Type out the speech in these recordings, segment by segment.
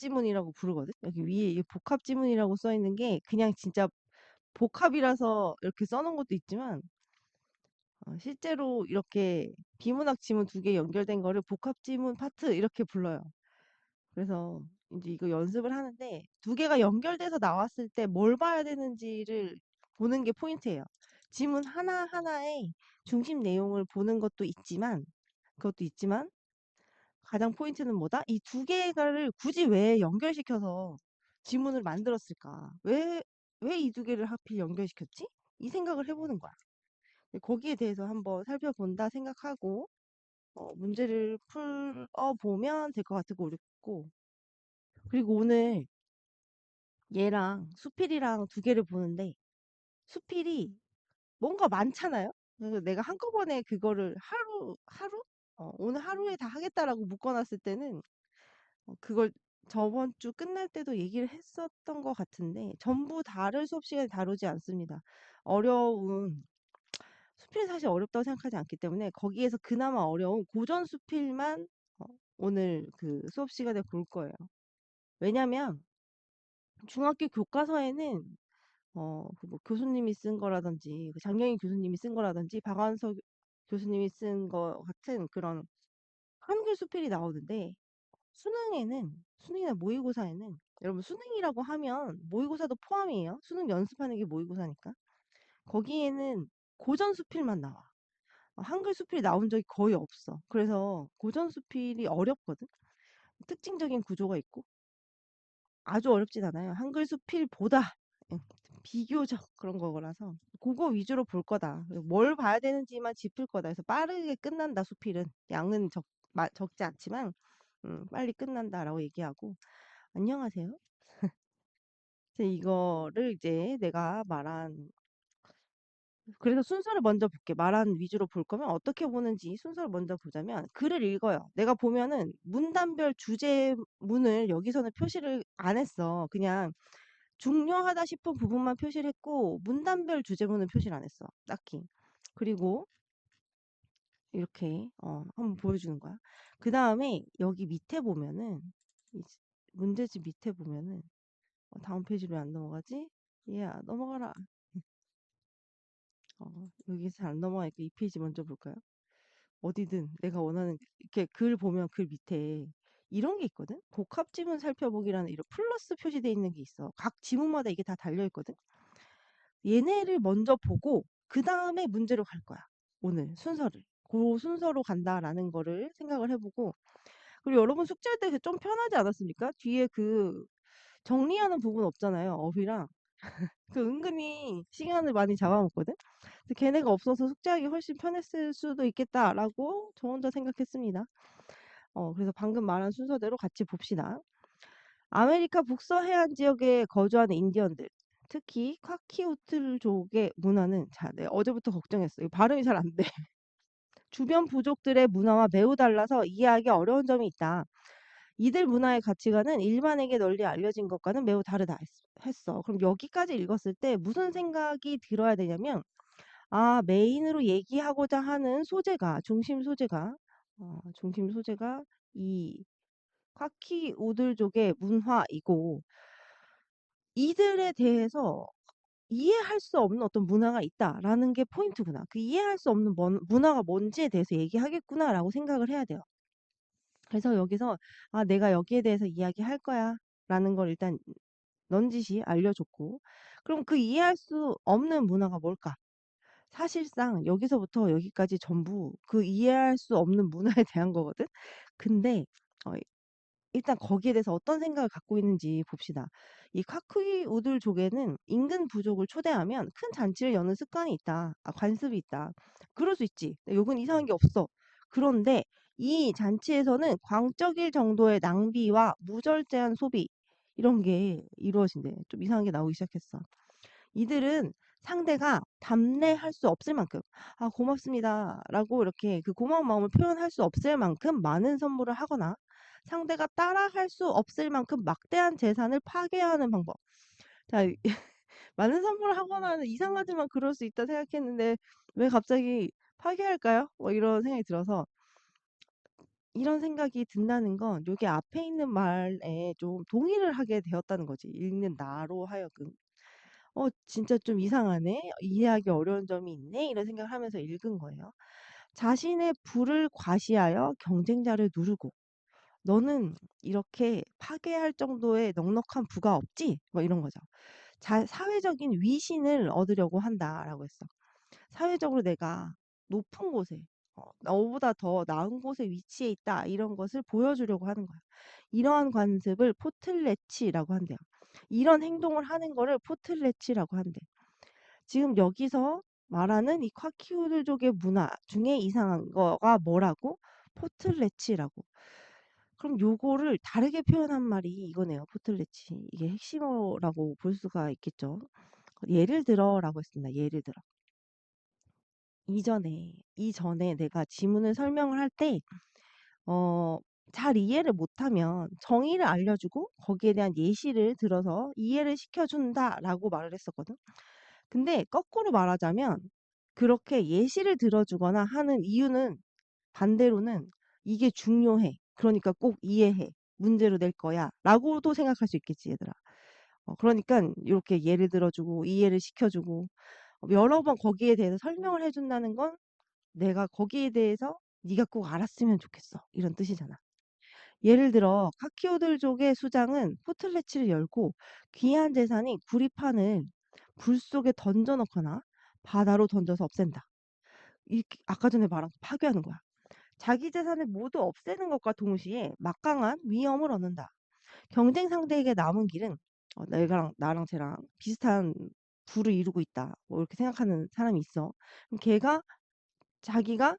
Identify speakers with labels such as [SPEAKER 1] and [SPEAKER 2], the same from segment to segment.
[SPEAKER 1] 복합지문이라고 부르거든. 여기 위에 이 복합지문이라고 써 있는 게 그냥 진짜 복합이라서 이렇게 써놓은 것도 있지만 실제로 이렇게 비문학 지문 두 개 연결된 거를 복합지문 파트 이렇게 불러요. 그래서 이제 이거 연습을 하는데 두 개가 연결돼서 나왔을 때 뭘 봐야 되는지를 보는 게 포인트예요. 지문 하나하나의 중심 내용을 보는 것도 있지만 가장 포인트는 뭐다? 이 두 개를 굳이 왜 연결시켜서 지문을 만들었을까? 왜 이 두 개를 하필 연결시켰지? 이 생각을 해보는 거야. 거기에 대해서 한번 살펴본다 생각하고 문제를 풀어보면 될 것 같고 그리고 오늘 얘랑 수필이랑 두 개를 보는데 수필이 뭔가 많잖아요. 그래서 내가 한꺼번에 그거를 하루 오늘 하루에 다 하겠다라고 묶어놨을 때는 그걸 저번 주 끝날 때도 얘기를 했었던 것 같은데 전부 다를 수업 시간에 다루지 않습니다. 어려운 수필이 사실 어렵다고 생각하지 않기 때문에 거기에서 그나마 어려운 고전 수필만 오늘 그 수업 시간에 볼 거예요. 왜냐면 중학교 교과서에는 그뭐 교수님이 쓴 거라든지 그 장경희 교수님이 쓴 거라든지 박완서 교수님이 쓴 거 같은 그런 한글 수필이 나오는데 수능이나 모의고사에는 여러분 수능이라고 하면 모의고사도 포함이에요. 수능 연습하는 게 모의고사니까. 거기에는 고전 수필만 나와. 한글 수필이 나온 적이 거의 없어. 그래서 고전 수필이 어렵거든. 특징적인 구조가 있고 아주 어렵진 않아요. 한글 수필보다 예, 비교적 그런 거라서 그거 위주로 볼 거다. 뭘 봐야 되는지만 짚을 거다. 그래서 빠르게 끝난다. 수필은 양은 적지 않지만 빨리 끝난다라고 얘기하고 안녕하세요. 그래서 이거를 이제 내가 말한 그래서 순서를 먼저 볼게. 말한 위주로 볼 거면 어떻게 보는지 순서를 먼저 보자면 글을 읽어요. 내가 보면은 문단별 주제문을 여기서는 표시를 안 했어. 그냥 중요하다 싶은 부분만 표시를 했고 문단별 주제문은 표시를 안 했어. 딱히. 그리고 이렇게 한번 보여주는 거야. 그 다음에 여기 밑에 보면은 이 문제집 밑에 보면은 다음 페이지로 안 넘어가지? 얘야 넘어가라. 여기서 잘 안 넘어가니까 이 페이지 먼저 볼까요? 어디든 내가 원하는 이렇게 글 보면 글 밑에 이런 게 있거든. 복합 지문 살펴보기라는 이런 플러스 표시되어 있는 게 있어. 각 지문마다 이게 다 달려 있거든. 얘네를 먼저 보고 그 다음에 문제로 갈 거야. 오늘 순서를. 그 순서로 간다라는 거를 생각을 해보고 그리고 여러분 숙제할 때 좀 편하지 않았습니까? 뒤에 그 정리하는 부분 없잖아요. 어휘랑. 그 은근히 시간을 많이 잡아먹거든. 근데 걔네가 없어서 숙제하기 훨씬 편했을 수도 있겠다라고 저 혼자 생각했습니다. 그래서 방금 말한 순서대로 같이 봅시다. 아메리카 북서해안 지역에 거주하는 인디언들, 특히 콰키우틀족의 문화는 자, 네, 어제부터 걱정했어. 이 발음이 잘 안 돼. 주변 부족들의 문화와 매우 달라서 이해하기 어려운 점이 있다. 이들 문화의 가치관은 일반에게 널리 알려진 것과는 매우 다르다 했어. 그럼 여기까지 읽었을 때 무슨 생각이 들어야 되냐면 메인으로 얘기하고자 하는 중심 소재가 이 콰키우들족의 문화이고 이들에 대해서 이해할 수 없는 어떤 문화가 있다라는 게 포인트구나. 그 이해할 수 없는 문화가 뭔지에 대해서 얘기하겠구나라고 생각을 해야 돼요. 그래서 여기서 내가 여기에 대해서 이야기할 거야라는 걸 일단 넌지시 알려줬고 그럼 그 이해할 수 없는 문화가 뭘까? 사실상 여기서부터 여기까지 전부 그 이해할 수 없는 문화에 대한 거거든. 근데 어, 일단 거기에 대해서 어떤 생각을 갖고 있는지 봅시다. 이 카쿠이우들족에는 인근 부족을 초대하면 큰 잔치를 여는 습관이 있다. 관습이 있다. 그럴 수 있지. 요건 이상한 게 없어. 그런데 이 잔치에서는 광적일 정도의 낭비와 무절제한 소비 이런 게 이루어진대. 좀 이상한 게 나오기 시작했어. 이들은 상대가 답례할 수 없을 만큼 고맙습니다라고 이렇게 그 고마운 마음을 표현할 수 없을 만큼 많은 선물을 하거나 상대가 따라할 수 없을 만큼 막대한 재산을 파괴하는 방법. 자, 많은 선물을 하거나는 이상하지만 그럴 수 있다 생각했는데 왜 갑자기 파괴할까요? 뭐 이런 생각이 들어서 이런 생각이 든다는 건 요게 앞에 있는 말에 좀 동의를 하게 되었다는 거지. 읽는 나로 하여금. '진짜 좀 이상하네. 이해하기 어려운 점이 있네.' 이런 생각을 하면서 읽은 거예요. 자신의 부를 과시하여 경쟁자를 누르고 "너는 이렇게 파괴할 정도의 넉넉한 부가 없지?" 뭐 이런 거죠. "사회적인 위신을 얻으려고 한다."라고 했어. 사회적으로 내가 높은 곳에 너보다 더 나은 곳에 위치해 있다 이런 것을 보여주려고 하는 거야. 이러한 관습을 포틀레치라고 한대요. 이런 행동을 하는 거를 포틀레치라고 한대. 지금 여기서 말하는 이 콰키우들족의 문화 중에 이상한 거가 뭐라고? 포틀레치라고. 그럼 요거를 다르게 표현한 말이 이거네요. 포틀레치. 이게 핵심어라고 볼 수가 있겠죠. "예를 들어"라고 했습니다. 예를 들어. 이전에 내가 지문을 설명을 할 때 어 잘 이해를 못하면 정의를 알려주고 거기에 대한 예시를 들어서 "이해를 시켜준다."라고 말을 했었거든. 근데 거꾸로 말하자면 그렇게 예시를 들어주거나 하는 이유는 반대로는 '이게 중요해. 그러니까 꼭 이해해. 문제로 낼 거야.'라고도 생각할 수 있겠지 얘들아. 그러니깐 요렇게 예를 들어 주고 이해를 시켜 주고 여러 번 거기에 대해서 설명을 해 준다는 건 내가 거기에 대해서 "네가 꼭 알았으면 좋겠어." 이런 뜻이잖아. 예를 들어 카키오들족의 수장은 포틀레치를 열고 귀한 재산인 구리판을 불 속에 던져 넣거나 바다로 던져서 없앤다. 이렇게 아까 전에 말한 거 파괴하는 거야. 자기 재산을 모두 없애는 것과 동시에 막강한 위엄을 얻는다. 경쟁 상대에게 남은 길은 내가랑 나랑 쟤랑 비슷한 부를 이루고 있다. 뭐 이렇게 생각하는 사람이 있어. 그럼 걔가 자기가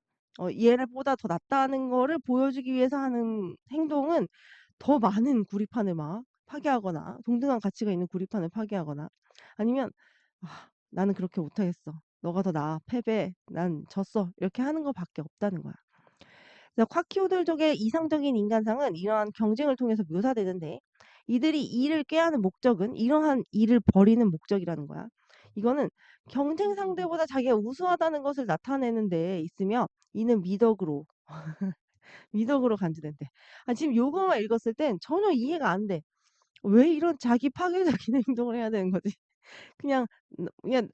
[SPEAKER 1] 얘보다 더 낫다는 거를 보여주기 위해서 하는 행동은 더 많은 구리판을 막 파괴하거나 동등한 가치가 있는 구리판을 파괴하거나 아니면 '아 나는 그렇게 못하겠어. 너가 더 나아. 패배. 난 졌어.' 이렇게 하는 거 밖에 없다는 거야. 그래서 콰키오들족의 이상적인 인간상은 이러한 경쟁을 통해서 묘사되는데 이들이 이를 꾀하는 목적은 이러한 일을 벌이는 목적이라는 거야. 이거는 경쟁 상대보다 자기가 우수하다는 것을 나타내는 데 있으며 이는 미덕으로 간주된대. 지금 요거만 읽었을 땐 전혀 이해가 안 돼. 왜 이런 자기 파괴적인 행동을 해야 되는 거지? 그냥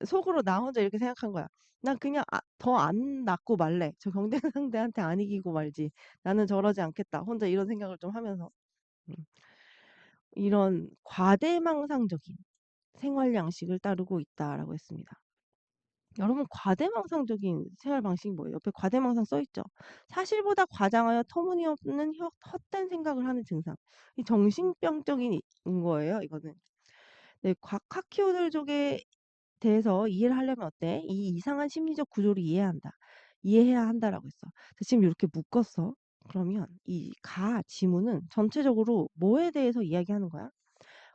[SPEAKER 1] 속으로 나 혼자 이렇게 생각한 거야. '난 그냥 더 안 낳고 말래. 저 경쟁 상대한테 안 이기고 말지. 나는 저러지 않겠다.' 혼자 이런 생각을 좀 하면서 음 이런 "과대망상적인 생활 양식을 따르고 있다."라고 했습니다. 여러분 과대망상적인 생활 방식이 뭐예요? 옆에 과대망상 써 있죠. 사실보다 과장하여 터무니없는 헛된 생각을 하는 증상. 이 정신병적인 거예요 이거는. 네. 카키오들족의 대해서 이해를 하려면 어때? "이 이상한 심리적 구조를 이해해야 한다."라고 했어. 그래서 지금 요렇게 묶었어. 그러면 이 지문은 전체적으로 뭐에 대해서 이야기하는 거야?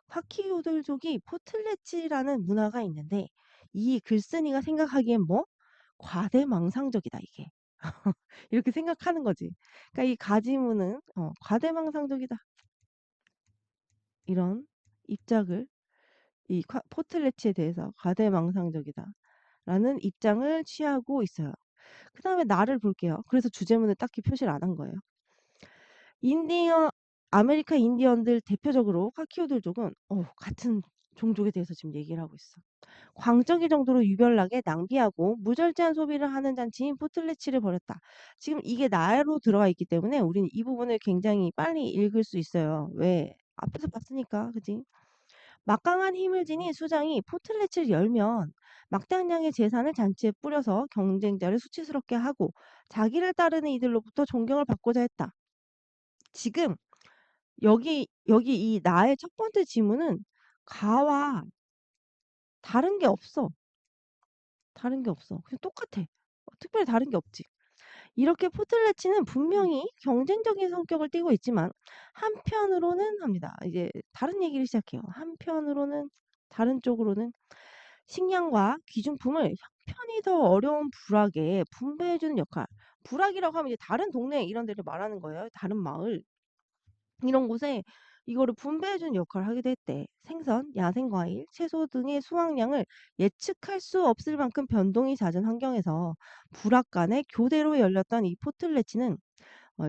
[SPEAKER 1] 화키우들족이 포틀레치라는 문화가 있는데 이 글쓴이가 생각하기엔 뭐? '과대망상적이다 이게.' 이렇게 생각하는 거지. 그러니까 이 가지문은 '과대망상적이다.' 이런 입장을 이 포틀레치에 대해서 '과대망상적이다.'라는 입장을 취하고 있어요. 그다음에 나를 볼게요. 그래서 주제문을 딱히 표시를 안 한 거예요. 인디언 아메리카 인디언들 대표적으로 카키오들족은 같은 종족에 대해서 지금 얘기를 하고 있어. 광적일 정도로 유별나게 낭비하고 무절제한 소비를 하는 잔치인 포틀레치를 벌였다. 지금 이게 나로 들어가 있기 때문에 우리는 이 부분을 굉장히 빨리 읽을 수 있어요. 왜? 앞에서 봤으니까. 그지? 막강한 힘을 지닌 수장이 포틀레치를 열면 막대한 양의 재산을 잔치에 뿌려서 경쟁자를 수치스럽게 하고 자기를 따르는 이들로부터 존경을 받고자 했다. 지금 여기 이 나의 첫 번째 지문은 가와 다른 게 없어. 다른 게 없어. 그냥 똑같아. 특별히 다른 게 없지. 이렇게 포틀레치는 분명히 경쟁적인 성격을 띠고 있지만 한편으로는 합니다. 이제 다른 얘기를 시작해요. 한편으로는 다른 쪽으로는 식량과 귀중품을 형편이 더 어려운 부락에 분배해 주는 역할. 부락이라고 하면 이제 다른 동네 이런 데를 말하는 거예요. 다른 마을. 이런 곳에 이거를 분배해 주는 역할을 하기도 했대. 생선, 야생과일, 채소 등의 수확량을 예측할 수 없을 만큼 변동이 잦은 환경에서 불악 간의 교대로 열렸던 이 포틀레치는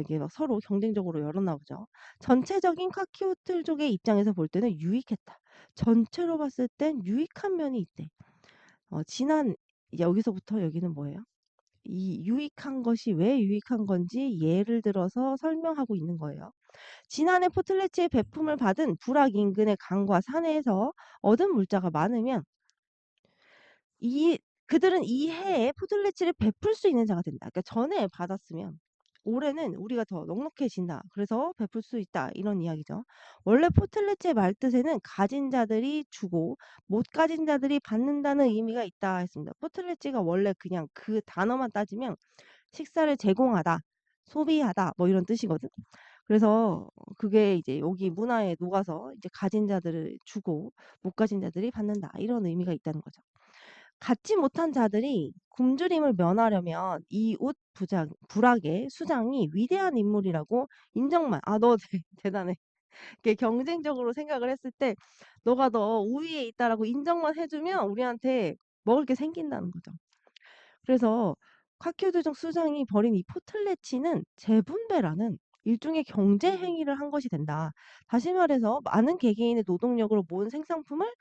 [SPEAKER 1] 이게 막 서로 경쟁적으로 열었나 보죠. 전체적인 콰키오틀족의 입장에서 볼 때는 유익했다. 전체로 봤을 땐 유익한 면이 있대. 지난 여기서부터 여기는 뭐예요? 이 유익한 것이 왜 유익한 건지 예를 들어서 설명하고 있는 거예요. 지난해 포틀레치의 배품을 받은 부락 인근의 강과 산에서 얻은 물자가 많으면 이 그들은 이 해에 포틀레치를 베풀 수 있는 자가 된다. 그러니까 전에 받았으면 올해는 우리가 더 넉넉해진다. 그래서 베풀 수 있다. 이런 이야기죠. 원래 포틀레치의 말뜻에는 가진 자들이 주고 못 가진 자들이 받는다는 의미가 있다 했습니다. 포틀레치가 원래 그냥 그 단어만 따지면 식사를 제공하다, 소비하다 뭐 이런 뜻이거든. 그래서 그게 이제 여기 문화에 녹아서 이제 가진 자들을 주고 못 가진 자들이 받는다. 이런 의미가 있다는 거죠. 갖지 못한 자들이 굶주림을 면하려면 이 옷 부락의 수장이 위대한 인물이라고 인정만 너 대단해. 이렇게 경쟁적으로 생각을 했을 때 너가 더 우위에 있다라고 인정만 해주면 우리한테 먹을 게 생긴다는 거죠. 그래서 콰키오드족 수장이 벌인 이 포틀레치는 재분배라는 일종의 경제 행위를 한 것이 된다. 다시 말해서 많은 개개인의 노동력으로 모은 생산품을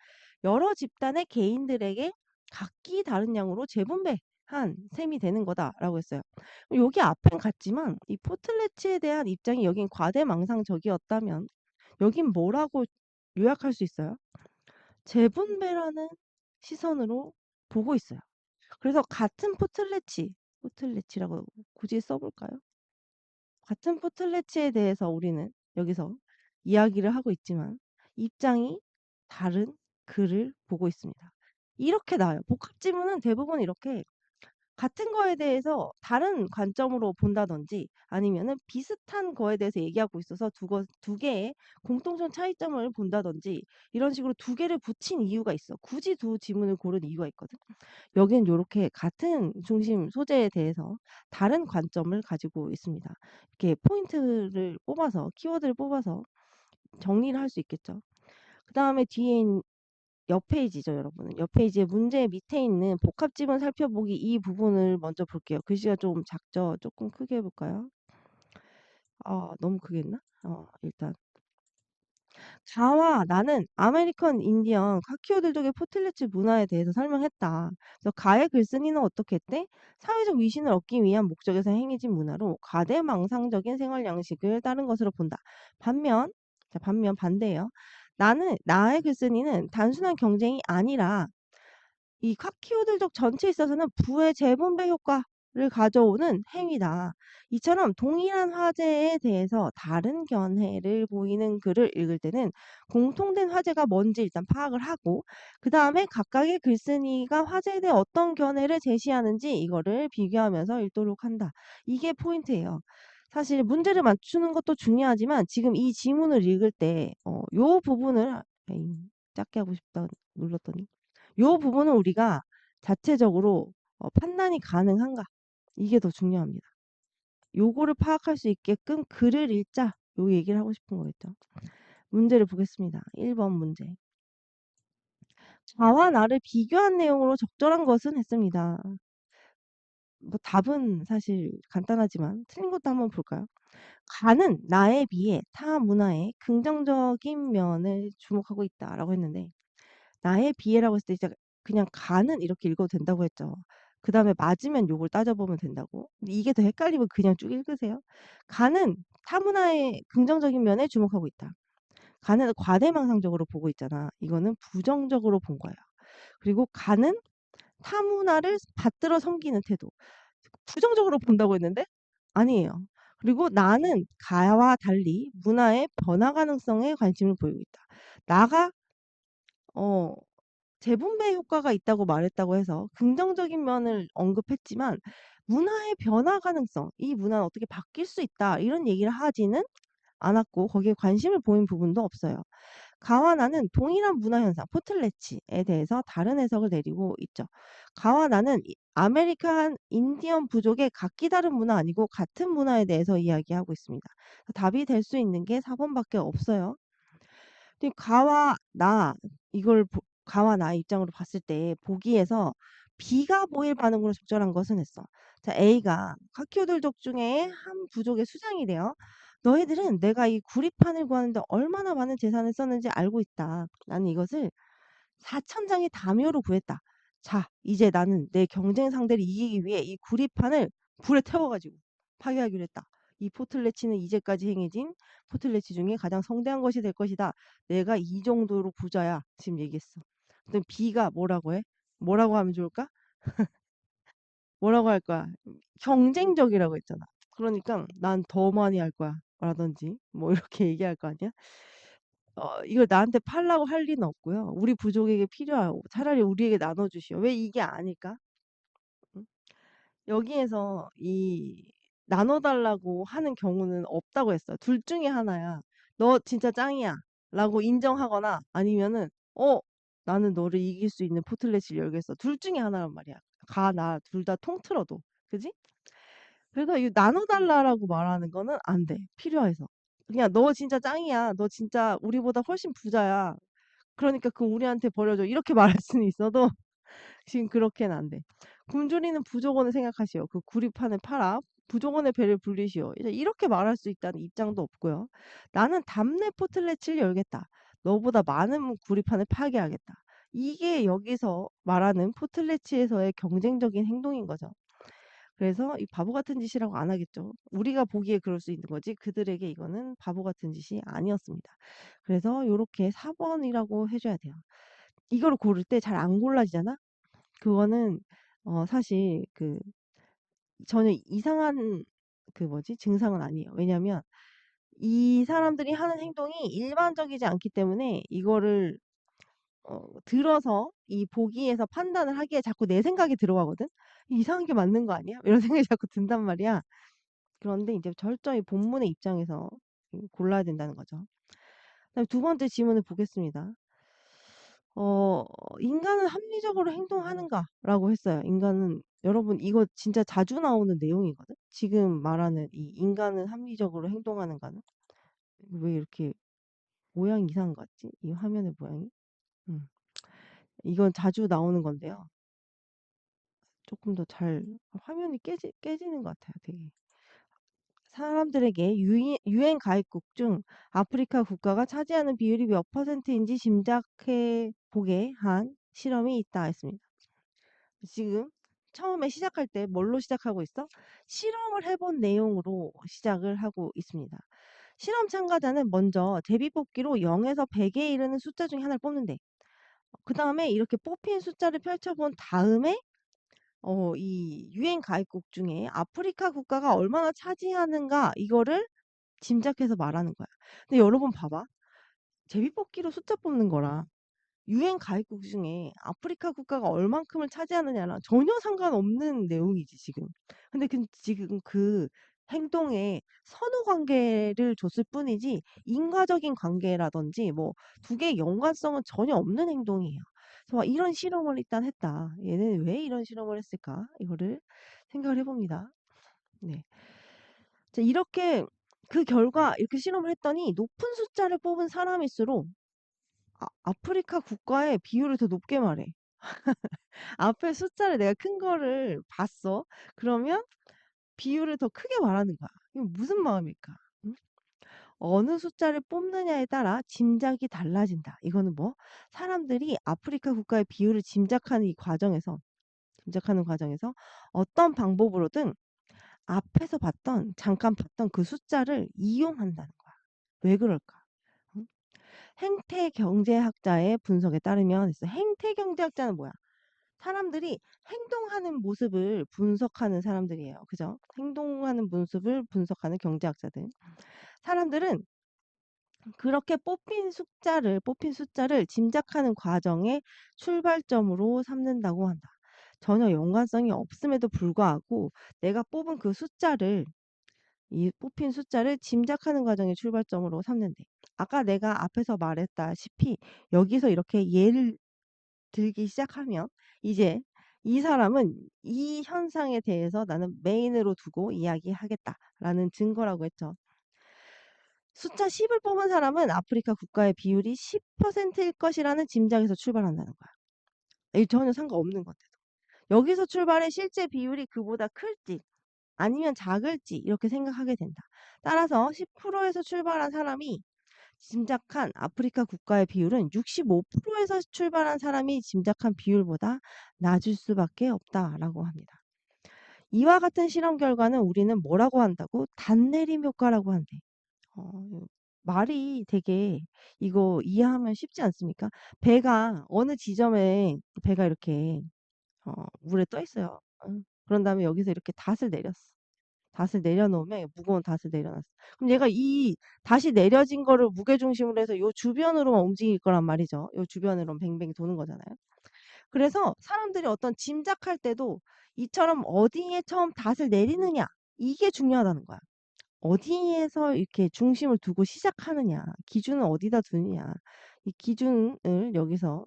[SPEAKER 1] 여러 집단의 개인들에게 각기 다른 양으로 재분배한 셈이 되는 거다라고 했어요. 여기 앞엔 같지만 이 포틀레치에 대한 입장이 여긴 과대망상적이었다면 여긴 뭐라고 요약할 수 있어요? 재분배라는 시선으로 보고 있어요. 그래서 같은 포틀레치라고 굳이 써볼까요? 같은 포틀레치에 대해서 우리는 여기서 이야기를 하고 있지만 입장이 다른 글을 보고 있습니다. 이렇게 나와요. 복합지문은 대부분 이렇게 같은 거에 대해서 다른 관점으로 본다든지 아니면은 비슷한 거에 대해서 얘기하고 있어서 두 개의 공통점 차이점을 본다든지 이런 식으로 두 개를 붙인 이유가 있어. 굳이 두 지문을 고른 이유가 있거든. 여기는 요렇게 같은 중심 소재에 대해서 다른 관점을 가지고 있습니다. 이렇게 포인트를 뽑아서 키워드를 뽑아서 정리를 할 수 있겠죠. 그다음에 뒤에 옆 페이지죠, 여러분. 옆 페이지에 문제 밑에 있는 복합지문 살펴보기 이 부분을 먼저 볼게요. 글씨가 좀 작죠? 조금 크게 해 볼까요? 너무 크게 했나? 일단 자와 나는 아메리칸 인디언 카키오들족의 포틀레츠 문화에 대해서 설명했다. 그래서 가의 글쓴이는 어떻게 했대? 사회적 위신을 얻기 위한 목적에서 행해진 문화로 과대망상적인 생활 양식을 따른 것으로 본다. 반면 반대예요. 나의 글쓴이는 단순한 경쟁이 아니라 이 카키오들족 전체에 있어서는 부의 재분배 효과를 가져오는 행위다. 이처럼 동일한 화제에 대해서 다른 견해를 보이는 글을 읽을 때는 공통된 화제가 뭔지 일단 파악을 하고 그 다음에 각각의 글쓴이가 화제에 대해 어떤 견해를 제시하는지 이거를 비교하면서 읽도록 한다. 이게 포인트예요. 사실 문제를 맞추는 것도 중요하지만 지금 이 지문을 읽을 때 요 부분을 작게 하고 싶다 눌렀더니 요 부분은 우리가 자체적으로 판단이 가능한가? 이게 더 중요합니다. 요거를 파악할 수 있게끔 글을 읽자. 요 얘기를 하고 싶은 거겠죠. 문제를 보겠습니다. 1번 문제. 자와 나를 비교한 내용으로 적절한 것은 했습니다. 뭐 답은 사실 간단하지만 틀린 것도 한번 볼까요? 가는 나에 비해 타 문화의 긍정적인 면을 주목하고 있다라고 했는데 나에 비해라고 했을 때 진짜 그냥 가는 이렇게 읽어도 된다고 했죠. 그다음에 맞으면 요걸 따져보면 된다고. 근데 이게 더 헷갈리면 그냥 쭉 읽으세요. 가는 타문화의 긍정적인 면에 주목하고 있다. 가는 과대망상적으로 보고 있잖아. 이거는 부정적으로 본 거예요. 그리고 가는 타문화를 받들어 섬기는 태도. 부정적으로 본다고 했는데 아니에요. 그리고 나는 가와 달리 문화의 변화 가능성에 관심을 보이고 있다. 나가 어 재분배 효과가 있다고 말했다고 해서 긍정적인 면을 언급했지만 문화의 변화 가능성, 이 문화는 어떻게 바뀔 수 있다 이런 얘기를 하지는 않았고 거기에 관심을 보인 부분도 없어요. 가와 나는 동일한 문화 현상, 포틀레치에 대해서 다른 해석을 내리고 있죠. 가와 나는 아메리칸 인디언 부족의 각기 다른 문화 아니고 같은 문화에 대해서 이야기하고 있습니다. 답이 될 수 있는 게 4번밖에 없어요. 근데 가와 나 입장으로 봤을 때 보기에서 B가 보일 반응으로 적절한 것은 했어. 자, A가 카키오들족 중에 한 부족의 수장이래요. 너희들은 내가 이 구리판을 구하는데 얼마나 많은 재산을 썼는지 알고 있다. 나는 이것을 4,000장의 담요로 구했다. 자, 이제 나는 내 경쟁 상대를 이기기 위해 이 구리판을 불에 태워가지고 파괴하기로 했다. 이 포틀레치는 이제까지 행해진 포틀레치 중에 가장 성대한 것이 될 것이다. 내가 이 정도로 부자야. 지금 얘기했어. 그럼 B가 뭐라고 해? 뭐라고 하면 좋을까? 뭐라고 할 거야? 경쟁적이라고 했잖아. 그러니까 난 더 많이 할 거야. 라든지 뭐 이렇게 얘기할 거 아니야? 이걸 나한테 팔라고 할 리는 없고요. 우리 부족에게 필요하고 차라리 우리에게 나눠주시오. 왜 이게 아닐까? 응? 여기에서 이 나눠달라고 하는 경우는 없다고 했어요. 둘 중에 하나야. 너 진짜 짱이야. 라고 인정하거나 아니면은 나는 너를 이길 수 있는 포틀렛을 열겠어. 둘 중에 하나란 말이야. 나 둘 다 통틀어도. 그지? 그래서 이 나눠달라고 말하는 거는 안 돼. 필요해서. 그냥 너 진짜 짱이야. 너 진짜 우리보다 훨씬 부자야. 그러니까 그 우리한테 버려줘. 이렇게 말할 수는 있어도 지금 그렇게는 안 돼. 굶주리는 부족원을 생각하시오. 그 구리판을 팔아 부족원의 배를 불리시오. 이제 이렇게 말할 수 있다는 입장도 없고요. 나는 답례 포틀렛을 열겠다. 너보다 많은 구리판을 파괴하겠다. 이게 여기서 말하는 포틀레치에서의 경쟁적인 행동인 거죠. 그래서 이 바보 같은 짓이라고 안 하겠죠. 우리가 보기에 그럴 수 있는 거지 그들에게 이거는 바보 같은 짓이 아니었습니다. 그래서 요렇게 4번이라고 해줘야 돼요. 이거를 고를 때 잘 안 골라지잖아? 그거는 사실 전혀 이상한 증상은 아니에요. 왜냐면 이 사람들이 하는 행동이 일반적이지 않기 때문에 이거를 들어서 이 보기에서 판단을 하기에 자꾸 내 생각이 들어가거든? 이상한 게 맞는 거 아니야? 이런 생각이 자꾸 든단 말이야. 그런데 이제 철저히 본문의 입장에서 골라야 된다는 거죠. 그다음에 두 번째 질문을 보겠습니다. 어, 인간은 합리적으로 행동하는가라고 했어요. 인간은 여러분 이거 진짜 자주 나오는 내용이거든. 지금 말하는 이 인간은 합리적으로 행동하는가는 왜 이렇게 모양이 이상한 것 같지? 이 화면의 모양이. 음. 이건 자주 나오는 건데요. 조금 더 잘 화면이 깨지는 것 같아요. 되게. 사람들에게 유엔 가입국 중 아프리카 국가가 차지하는 비율이 몇 퍼센트인지 짐작해 보게 한 실험이 있다 했습니다. 지금 처음에 시작할 때 뭘로 시작하고 있어? 실험을 해본 내용으로 시작을 하고 있습니다. 실험 참가자는 먼저 제비뽑기로 0에서 100에 이르는 숫자 중에 하나를 뽑는데 그 다음에 이렇게 뽑힌 숫자를 펼쳐본 다음에 이 유엔 가입국 중에 아프리카 국가가 얼마나 차지하는가 이거를 짐작해서 말하는 거야. 근데 여러분 봐봐. 제비뽑기로 숫자 뽑는 거랑 유엔 가입국 중에 아프리카 국가가 얼만큼을 차지하느냐랑 전혀 상관없는 내용이지 지금. 근데 지금 그 행동에 선후 관계를 줬을 뿐이지 인과적인 관계라든지 뭐 두 개의 연관성은 전혀 없는 행동이에요. 그래서 이런 실험을 일단 했다. 얘는 왜 이런 실험을 했을까? 이거를 생각을 해봅니다. 네. 자, 이렇게 그 결과 이렇게 실험을 했더니 높은 숫자를 뽑은 사람일수록 아프리카 국가의 비율을 더 높게 말해. 앞에 숫자를 내가 큰 거를 봤어. 그러면 비율을 더 크게 말하는 거야. 이거 무슨 마음일까? 응? 어느 숫자를 뽑느냐에 따라 짐작이 달라진다. 이거는 뭐? 사람들이 아프리카 국가의 비율을 짐작하는 과정에서 어떤 방법으로든 잠깐 봤던 그 숫자를 이용한다는 거야. 왜 그럴까? 응? 행태 경제학자의 분석에 따르면 행태 경제학자는 뭐야? 사람들이 행동하는 모습을 분석하는 사람들이에요. 그죠? 행동하는 모습을 분석하는 경제학자들. 사람들은 그렇게 뽑힌 숫자를 짐작하는 과정의 출발점으로 삼는다고 한다. 전혀 연관성이 없음에도 불구하고 내가 뽑은 이 뽑힌 숫자를 짐작하는 과정의 출발점으로 삼는데 아까 내가 앞에서 말했다시피 여기서 이렇게 예를 들기 시작하면 이제 이 사람은 이 현상에 대해서 나는 메인으로 두고 이야기하겠다라는 증거라고 했죠. 숫자 10을 뽑은 사람은 아프리카 국가의 비율이 10%일 것이라는 짐작에서 출발한다는 거야. 이 전혀 상관없는 건데도. 여기서 출발해 실제 비율이 그보다 클지 아니면 작을지 이렇게 생각하게 된다. 따라서 10%에서 출발한 사람이 짐작한 아프리카 국가의 비율은 65%에서 출발한 사람이 짐작한 비율보다 낮을 수밖에 없다라고 합니다. 이와 같은 실험 결과는 우리는 뭐라고 한다고? 단내림 효과라고 한대. 말이 되게 이거 이해하면 쉽지 않습니까? 배가 어느 지점에 배가 이렇게 물에 떠 있어요. 그런 다음에 여기서 이렇게 닷을 내렸어. 닷을 내려놓으면 무거운 닷을 내려놨어. 그럼 얘가 이 닷이 내려진 거를 무게중심으로 해서 요 주변으로만 움직일 거란 말이죠. 요 주변으로 뱅뱅 도는 거잖아요. 그래서 사람들이 어떤 짐작할 때도 이처럼 어디에 처음 닷을 내리느냐 이게 중요하다는 거야. 어디에서 이렇게 중심을 두고 시작하느냐, 기준은 어디다 두느냐, 이 기준을 여기서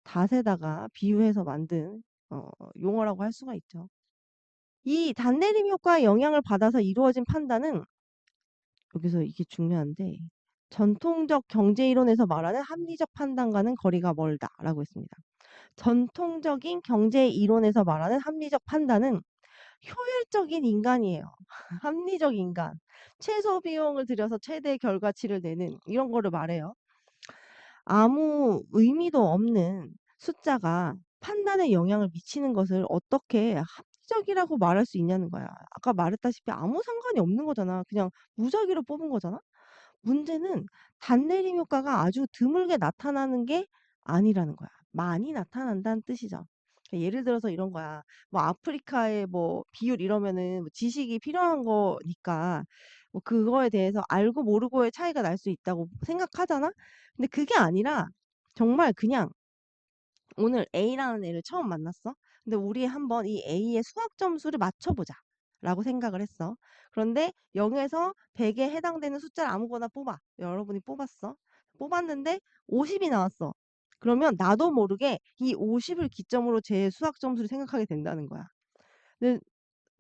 [SPEAKER 1] 닷에다가 비유해서 만든 용어라고 할 수가 있죠. 이 닷내림 효과의 영향을 받아서 이루어진 판단은 여기서 이게 중요한데 전통적 경제 이론에서 말하는 합리적 판단과는 거리가 멀다라고 했습니다. 전통적인 경제 이론에서 말하는 합리적 판단은 효율적인 인간이에요. 합리적 인간. 최소 비용을 들여서 최대 결과치를 내는 이런 거를 말해요. 아무 의미도 없는 숫자가 판단에 영향을 미치는 것을 어떻게 합리적이라고 말할 수 있냐는 거야. 아까 말했다시피 아무 상관이 없는 거잖아. 그냥 무작위로 뽑은 거잖아. 문제는 단내림 효과가 아주 드물게 나타나는 게 아니라는 거야. 많이 나타난다는 뜻이죠. 그러니까 예를 들어서 이런 거야. 뭐 아프리카의 뭐 비율 이러면은 뭐 지식이 필요한 거니까 뭐 그거에 대해서 알고 모르고의 차이가 날 수 있다고 생각하잖아. 근데 그게 아니라 정말 그냥 오늘 A라는 애를 처음 만났어. 근데 우리 한번 이 A의 수학 점수를 맞춰보자. 라고 생각을 했어. 그런데 0에서 100에 해당되는 숫자를 아무거나 뽑아. 여러분이 뽑았어. 뽑았는데 50이 나왔어. 그러면 나도 모르게 이 50을 기점으로 제 수학 점수를 생각하게 된다는 거야. 근데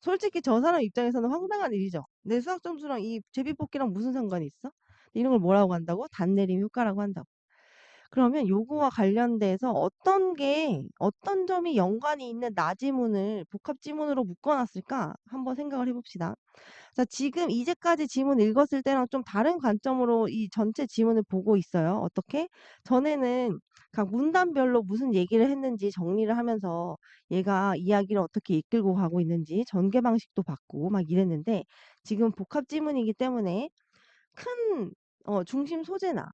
[SPEAKER 1] 솔직히 저 사람 입장에서는 황당한 일이죠. 내 수학 점수랑 이 제비뽑기랑 무슨 상관이 있어? 이런 걸 뭐라고 한다고? 단내림 효과라고 한다고. 그러면 요거와 관련돼서 어떤 점이 연관이 있는 나지문을 복합 지문으로 묶어놨을까? 한번 생각을 해봅시다. 자, 지금 이제까지 지문 읽었을 때랑 좀 다른 관점으로 이 전체 지문을 보고 있어요. 어떻게? 전에는 각 문단별로 무슨 얘기를 했는지 정리를 하면서 얘가 이야기를 어떻게 이끌고 가고 있는지 전개 방식도 받고 막 이랬는데 지금 복합 지문이기 때문에 큰 중심 소재나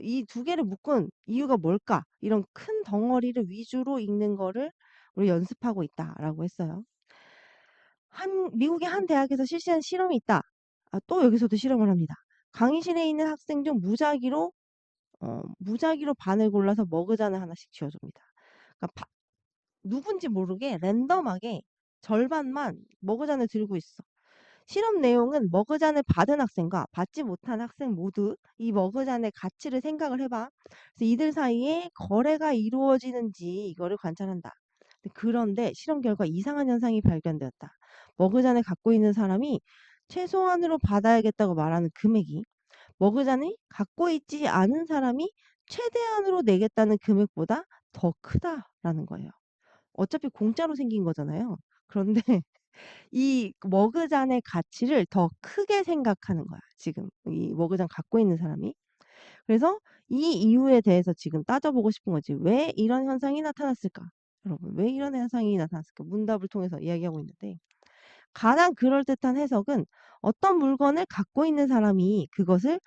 [SPEAKER 1] 이 두 개를 묶은 이유가 뭘까? 이런 큰 덩어리를 위주로 읽는 거를 우리 연습하고 있다라고 했어요. 미국의 한 대학에서 실시한 실험이 있다. 또 여기서도 실험을 합니다. 강의실에 있는 학생 중 무작위로 반을 골라서 머그잔을 하나씩 쥐어줍니다. 그러니까 누군지 모르게 랜덤하게 절반만 머그잔을 들고 있어. 실험 내용은 머그잔을 받은 학생과 받지 못한 학생 모두 이 머그잔의 가치를 생각을 해봐. 그래서 이들 사이에 거래가 이루어지는지 이거를 관찰한다. 그런데 실험 결과 이상한 현상이 발견되었다. 머그잔을 갖고 있는 사람이 최소한으로 받아야겠다고 말하는 금액이 머그잔을 갖고 있지 않은 사람이 최대한으로 내겠다는 금액보다 더 크다라는 거예요. 어차피 공짜로 생긴 거잖아요. 그런데 이 머그잔의 가치를 더 크게 생각하는 거야. 지금 이 머그잔 갖고 있는 사람이. 그래서 이 이유에 대해서 지금 따져보고 싶은 거지. 왜 이런 현상이 나타났을까? 여러분, 왜 이런 현상이 나타났을까? 문답을 통해서 이야기하고 있는데 가장 그럴듯한 해석은 어떤 물건을 갖고 있는 사람이 그것을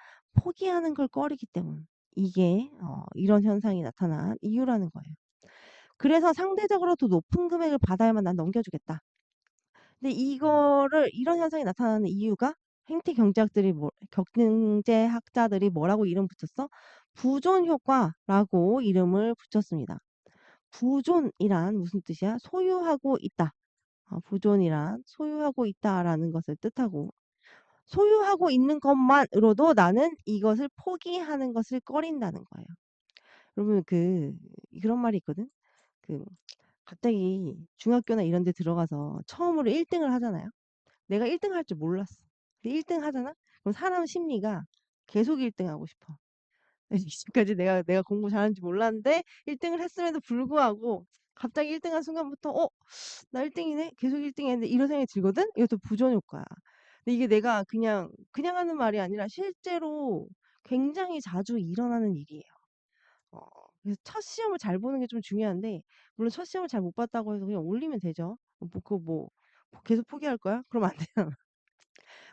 [SPEAKER 1] 포기하는 걸 꺼리기 때문. 이게 이런 현상이 나타난 이유라는 거예요. 그래서 상대적으로 더 높은 금액을 받아야만 난 넘겨주겠다. 근데 이런 현상이 나타나는 이유가 경제학자들이 뭐라고 이름 붙였어? 부존 효과라고 이름을 붙였습니다. 부존이란 무슨 뜻이야? 소유하고 있다. 부존이란 소유하고 있다라는 것을 뜻하고 소유하고 있는 것만으로도 나는 이것을 포기하는 것을 꺼린다는 거예요. 여러분 그런 말이 있거든. 그 갑자기 중학교나 이런 데 들어가서 처음으로 1등을 하잖아요. 내가 1등 할 줄 몰랐어. 근데 1등 하잖아? 그럼 사람 심리가 계속 1등 하고 싶어. 지금까지 내가 공부 잘하는지 몰랐는데 1등을 했음에도 불구하고 갑자기 1등 한 순간부터 '어 나 1 등이네. 계속 1 등했는데.' 이런 생각이 들거든. 이것도 부전 효과야. 근데 이게 내가 그냥 하는 말이 아니라 실제로 굉장히 자주 일어나는 일이에요. 어 그래서 첫 시험을 잘 보는 게 좀 중요한데, 물론 첫 시험을 잘 못 봤다고 해서 그냥 올리면 되죠. 뭐 그거 뭐 계속 포기할 거야? 그러면 안 되잖아.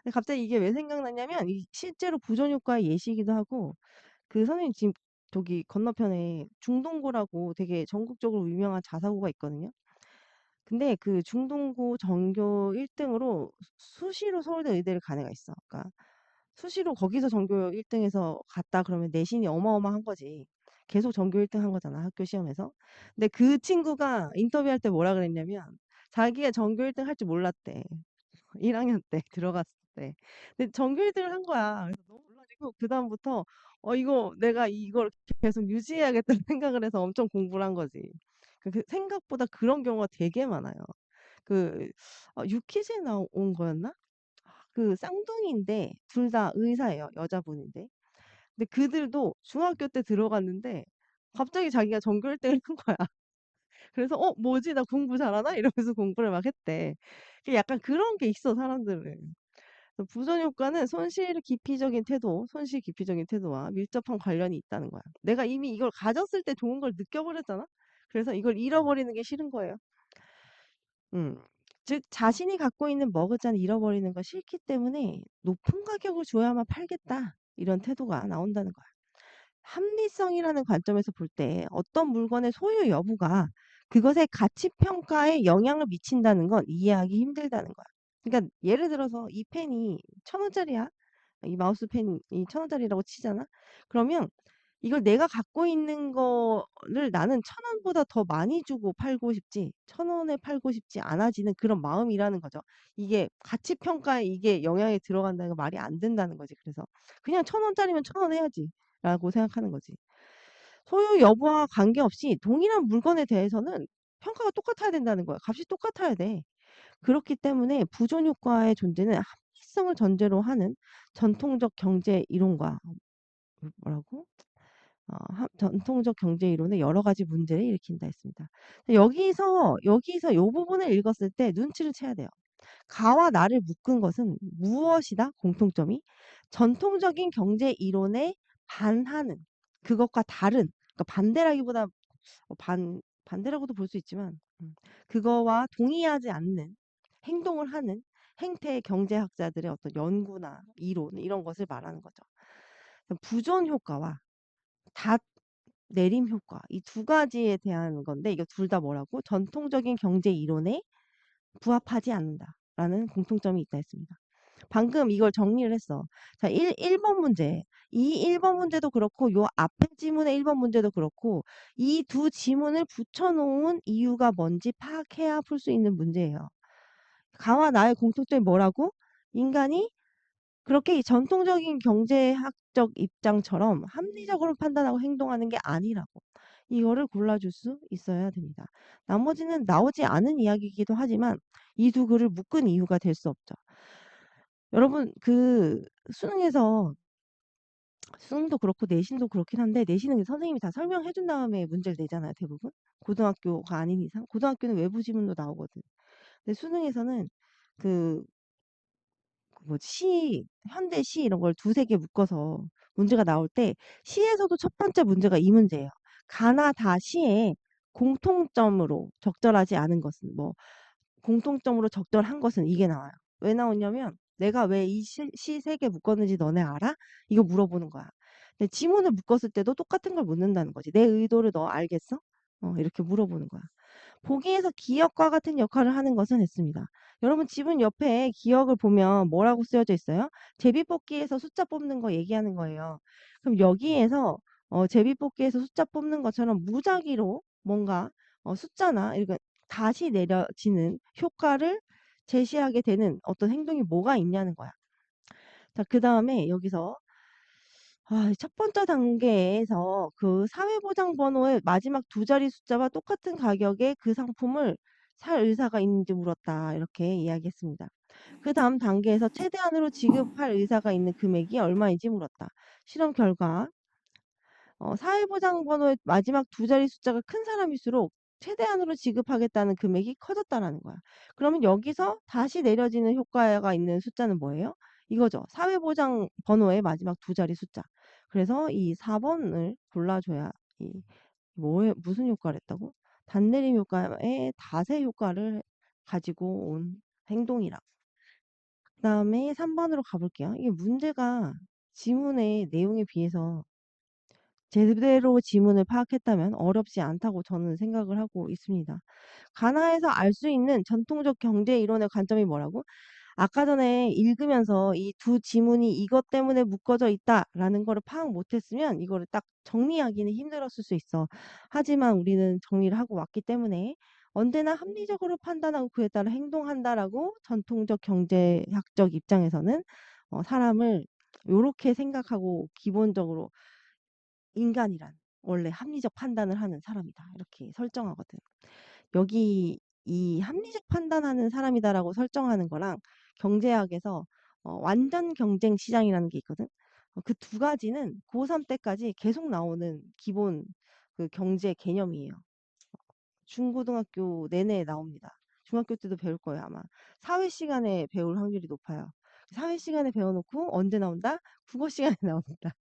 [SPEAKER 1] 근데 갑자기 이게 왜 생각났냐면, 이 실제로 부전 효과의 예시이기도 하고, 그 선생님 집 저기 건너편에 중동고라고 되게 전국적으로 유명한 자사고가 있거든요. 근데 그 중동고 전교 1 등으로 수시로 서울대 의대를 간 애가 있어. 그러니까 수시로 거기서 전교 1 등해서 갔다 그러면 내신이 어마어마한 거지. 계속 전교 1등 한 거잖아, 학교 시험에서. 근데 그 친구가 인터뷰할 때 뭐라 그랬냐면, 자기가 전교 1등 할 줄 몰랐대. 1 학년 때 들어갔을 때. 근데 전교 1 등을 한 거야. 그래서 너무 놀라 가지고 그다음부터 이거 내가 이걸 계속 유지해야겠다는 생각을 해서 엄청 공부를 한 거지. 생각보다 그런 경우가 되게 많아요. 그 유퀴즈에 나온 거였나? 그 쌍둥이인데 둘 다 의사예요. 여자분인데. 근데 그들도 중학교 때 들어갔는데 갑자기 자기가 전교 1 등을 한 거야. 그래서 '어 뭐지? 나 공부 잘하나?' 이러면서 공부를 막 했대. 약간 그런 게 있어, 사람들은. 그래서 부전 효과는 손실 기피적인 태도와 밀접한 관련이 있다는 거야. 내가 이미 이걸 가졌을 때 좋은 걸 느껴 버렸잖아. 그래서 이걸 잃어버리는 게 싫은 거예요. 음. 즉 자신이 갖고 있는 머그잔을 잃어버리는 거 싫기 때문에 '높은 가격을 줘야만 팔겠다.' 이런 태도가 나온다는 거야. 합리성이라는 관점에서 볼 때 어떤 물건의 소유 여부가 그것의 가치 평가에 영향을 미친다는 건 이해하기 힘들다는 거야. 그러니까 예를 들어서 이 펜이 1,000원짜리야. 이 마우스펜이 1,000원짜리라고 치잖아. 그러면 이걸 내가 갖고 있는 거를 나는 1,000원보다 더 많이 주고 팔고 싶지 1,000원에 팔고 싶지 않아지는 그런 마음이라는 거죠. 이게 가치 평가에 이게 영향이 들어간다는 건 말이 안 된다는 거지. 그래서 그냥 1,000원짜리면 1,000원 해야지라고 생각하는 거지. 소유 여부와 관계없이 동일한 물건에 대해서는 평가가 똑같아야 된다는 거야. 값이 똑같아야 돼. 그렇기 때문에 부존 효과의 존재는 합리성을 전제로 하는 전통적 경제 이론과 뭐라고? 전통적 경제 이론의 여러 가지 문제를 일으킨다 했습니다. 여기서 요 부분을 읽었을 때 눈치를 채야 돼요. 가와 나를 묶은 것은 무엇이다? 공통점이 전통적인 경제 이론에 반하는, 그것과 다른, 그러니까 반대라기보다 반대라고도 볼 수 있지만 그거와 동의하지 않는 행동을 하는 행태 경제학자들의 어떤 연구나 이론 이런 것을 말하는 거죠. 부존 효과와 닷 내림 효과, 이 두 가지에 대한 건데, 이거 둘 다 뭐라고? 전통적인 경제 이론에 부합하지 않는다라는 공통점이 있다 했습니다. 방금 이걸 정리를 했어. 자, 1번 문제. 이 1번 문제도 그렇고 요 앞에 지문의 1번 문제도 그렇고 이 두 지문을 붙여 놓은 이유가 뭔지 파악해야 풀 수 있는 문제예요. 가와 나의 공통점이 뭐라고? 인간이 그렇게 이 전통적인 경제학적 입장처럼 합리적으로 판단하고 행동하는 게 아니라고. 이거를 골라줄 수 있어야 됩니다. 나머지는 나오지 않은 이야기이기도 하지만 이 두 글을 묶은 이유가 될 수 없죠. 여러분 수능에서 수능도 그렇고 내신도 그렇긴 한데, 내신은 선생님이 다 설명해 준 다음에 문제를 내잖아요, 대부분. 고등학교가 아닌 이상. 고등학교는 외부 지문도 나오거든. 근데 수능에서는 그 뭐지 현대 시 이런 걸 두세 개 묶어서 문제가 나올 때 시에서도 첫 번째 문제가 이 문제예요. 가나 다 시에 공통점으로 적절하지 않은 것은 뭐 공통점으로 적절한 것은 이게 나와요. 왜 나오냐면 내가 왜 이 시 세 개 묶었는지 너네 알아? 이거 물어보는 거야. 근데 지문을 묶었을 때도 똑같은 걸 묻는다는 거지. 내 의도를 너 알겠어? 이렇게 물어보는 거야. 보기에서 기억과 같은 역할을 하는 것은 했습니다. 여러분 지문 옆에 기억을 보면 뭐라고 쓰여져 있어요? 제비뽑기에서 숫자 뽑는 거 얘기하는 거예요. 그럼 여기에서 제비뽑기에서 숫자 뽑는 것처럼 무작위로 뭔가 숫자나 이렇게 다시 내려지는 효과를 제시하게 되는 어떤 행동이 뭐가 있냐는 거야. 자, 그다음에 여기서 첫 번째 단계에서 그 사회보장번호의 마지막 두 자리 숫자와 똑같은 가격의 그 상품을 살 의사가 있는지 물었다. 이렇게 이야기했습니다. 그다음 단계에서 최대한으로 지급할 의사가 있는 금액이 얼마인지 물었다. 실험 결과 사회보장번호의 마지막 두 자리 숫자가 큰 사람일수록 최대한으로 지급하겠다는 금액이 커졌다라는 거야. 그러면 여기서 다시 내려지는 효과가 있는 숫자는 뭐예요? 이거죠. 사회보장 번호의 마지막 두 자리 숫자. 그래서 이 4번을 골라줘야 이 뭐에 무슨 효과를 했다고? 단내림 효과의 다세 효과를 가지고 온 행동이라. 그다음에 3번으로 가볼게요. 이게 문제가 지문의 내용에 비해서 제대로 지문을 파악했다면 어렵지 않다고 저는 생각을 하고 있습니다. 가나에서 알 수 있는 전통적 경제 이론의 관점이 뭐라고? 아까 전에 읽으면서 이 두 지문이 이것 때문에 묶어져 있다라는 거를 파악 못했으면 이거를 딱 정리하기는 힘들었을 수 있어. 하지만 우리는 정리를 하고 왔기 때문에 언제나 합리적으로 판단하고 그에 따라 행동한다라고 전통적 경제학적 입장에서는 사람을 요렇게 생각하고 기본적으로 인간이란 원래 합리적 판단을 하는 사람이다. 이렇게 설정하거든. 여기 이 합리적 판단하는 사람이다라고 설정하는 거랑 경제학에서 완전 경쟁 시장이라는 게 있거든. 그 두 가지는 고3 때까지 계속 나오는 기본 그 경제 개념이에요. 중고등학교 내내 나옵니다. 중학교 때도 배울 거예요, 아마. 사회 시간에 배울 확률이 높아요. 사회 시간에 배워놓고 언제 나온다? 국어 시간에 나온다.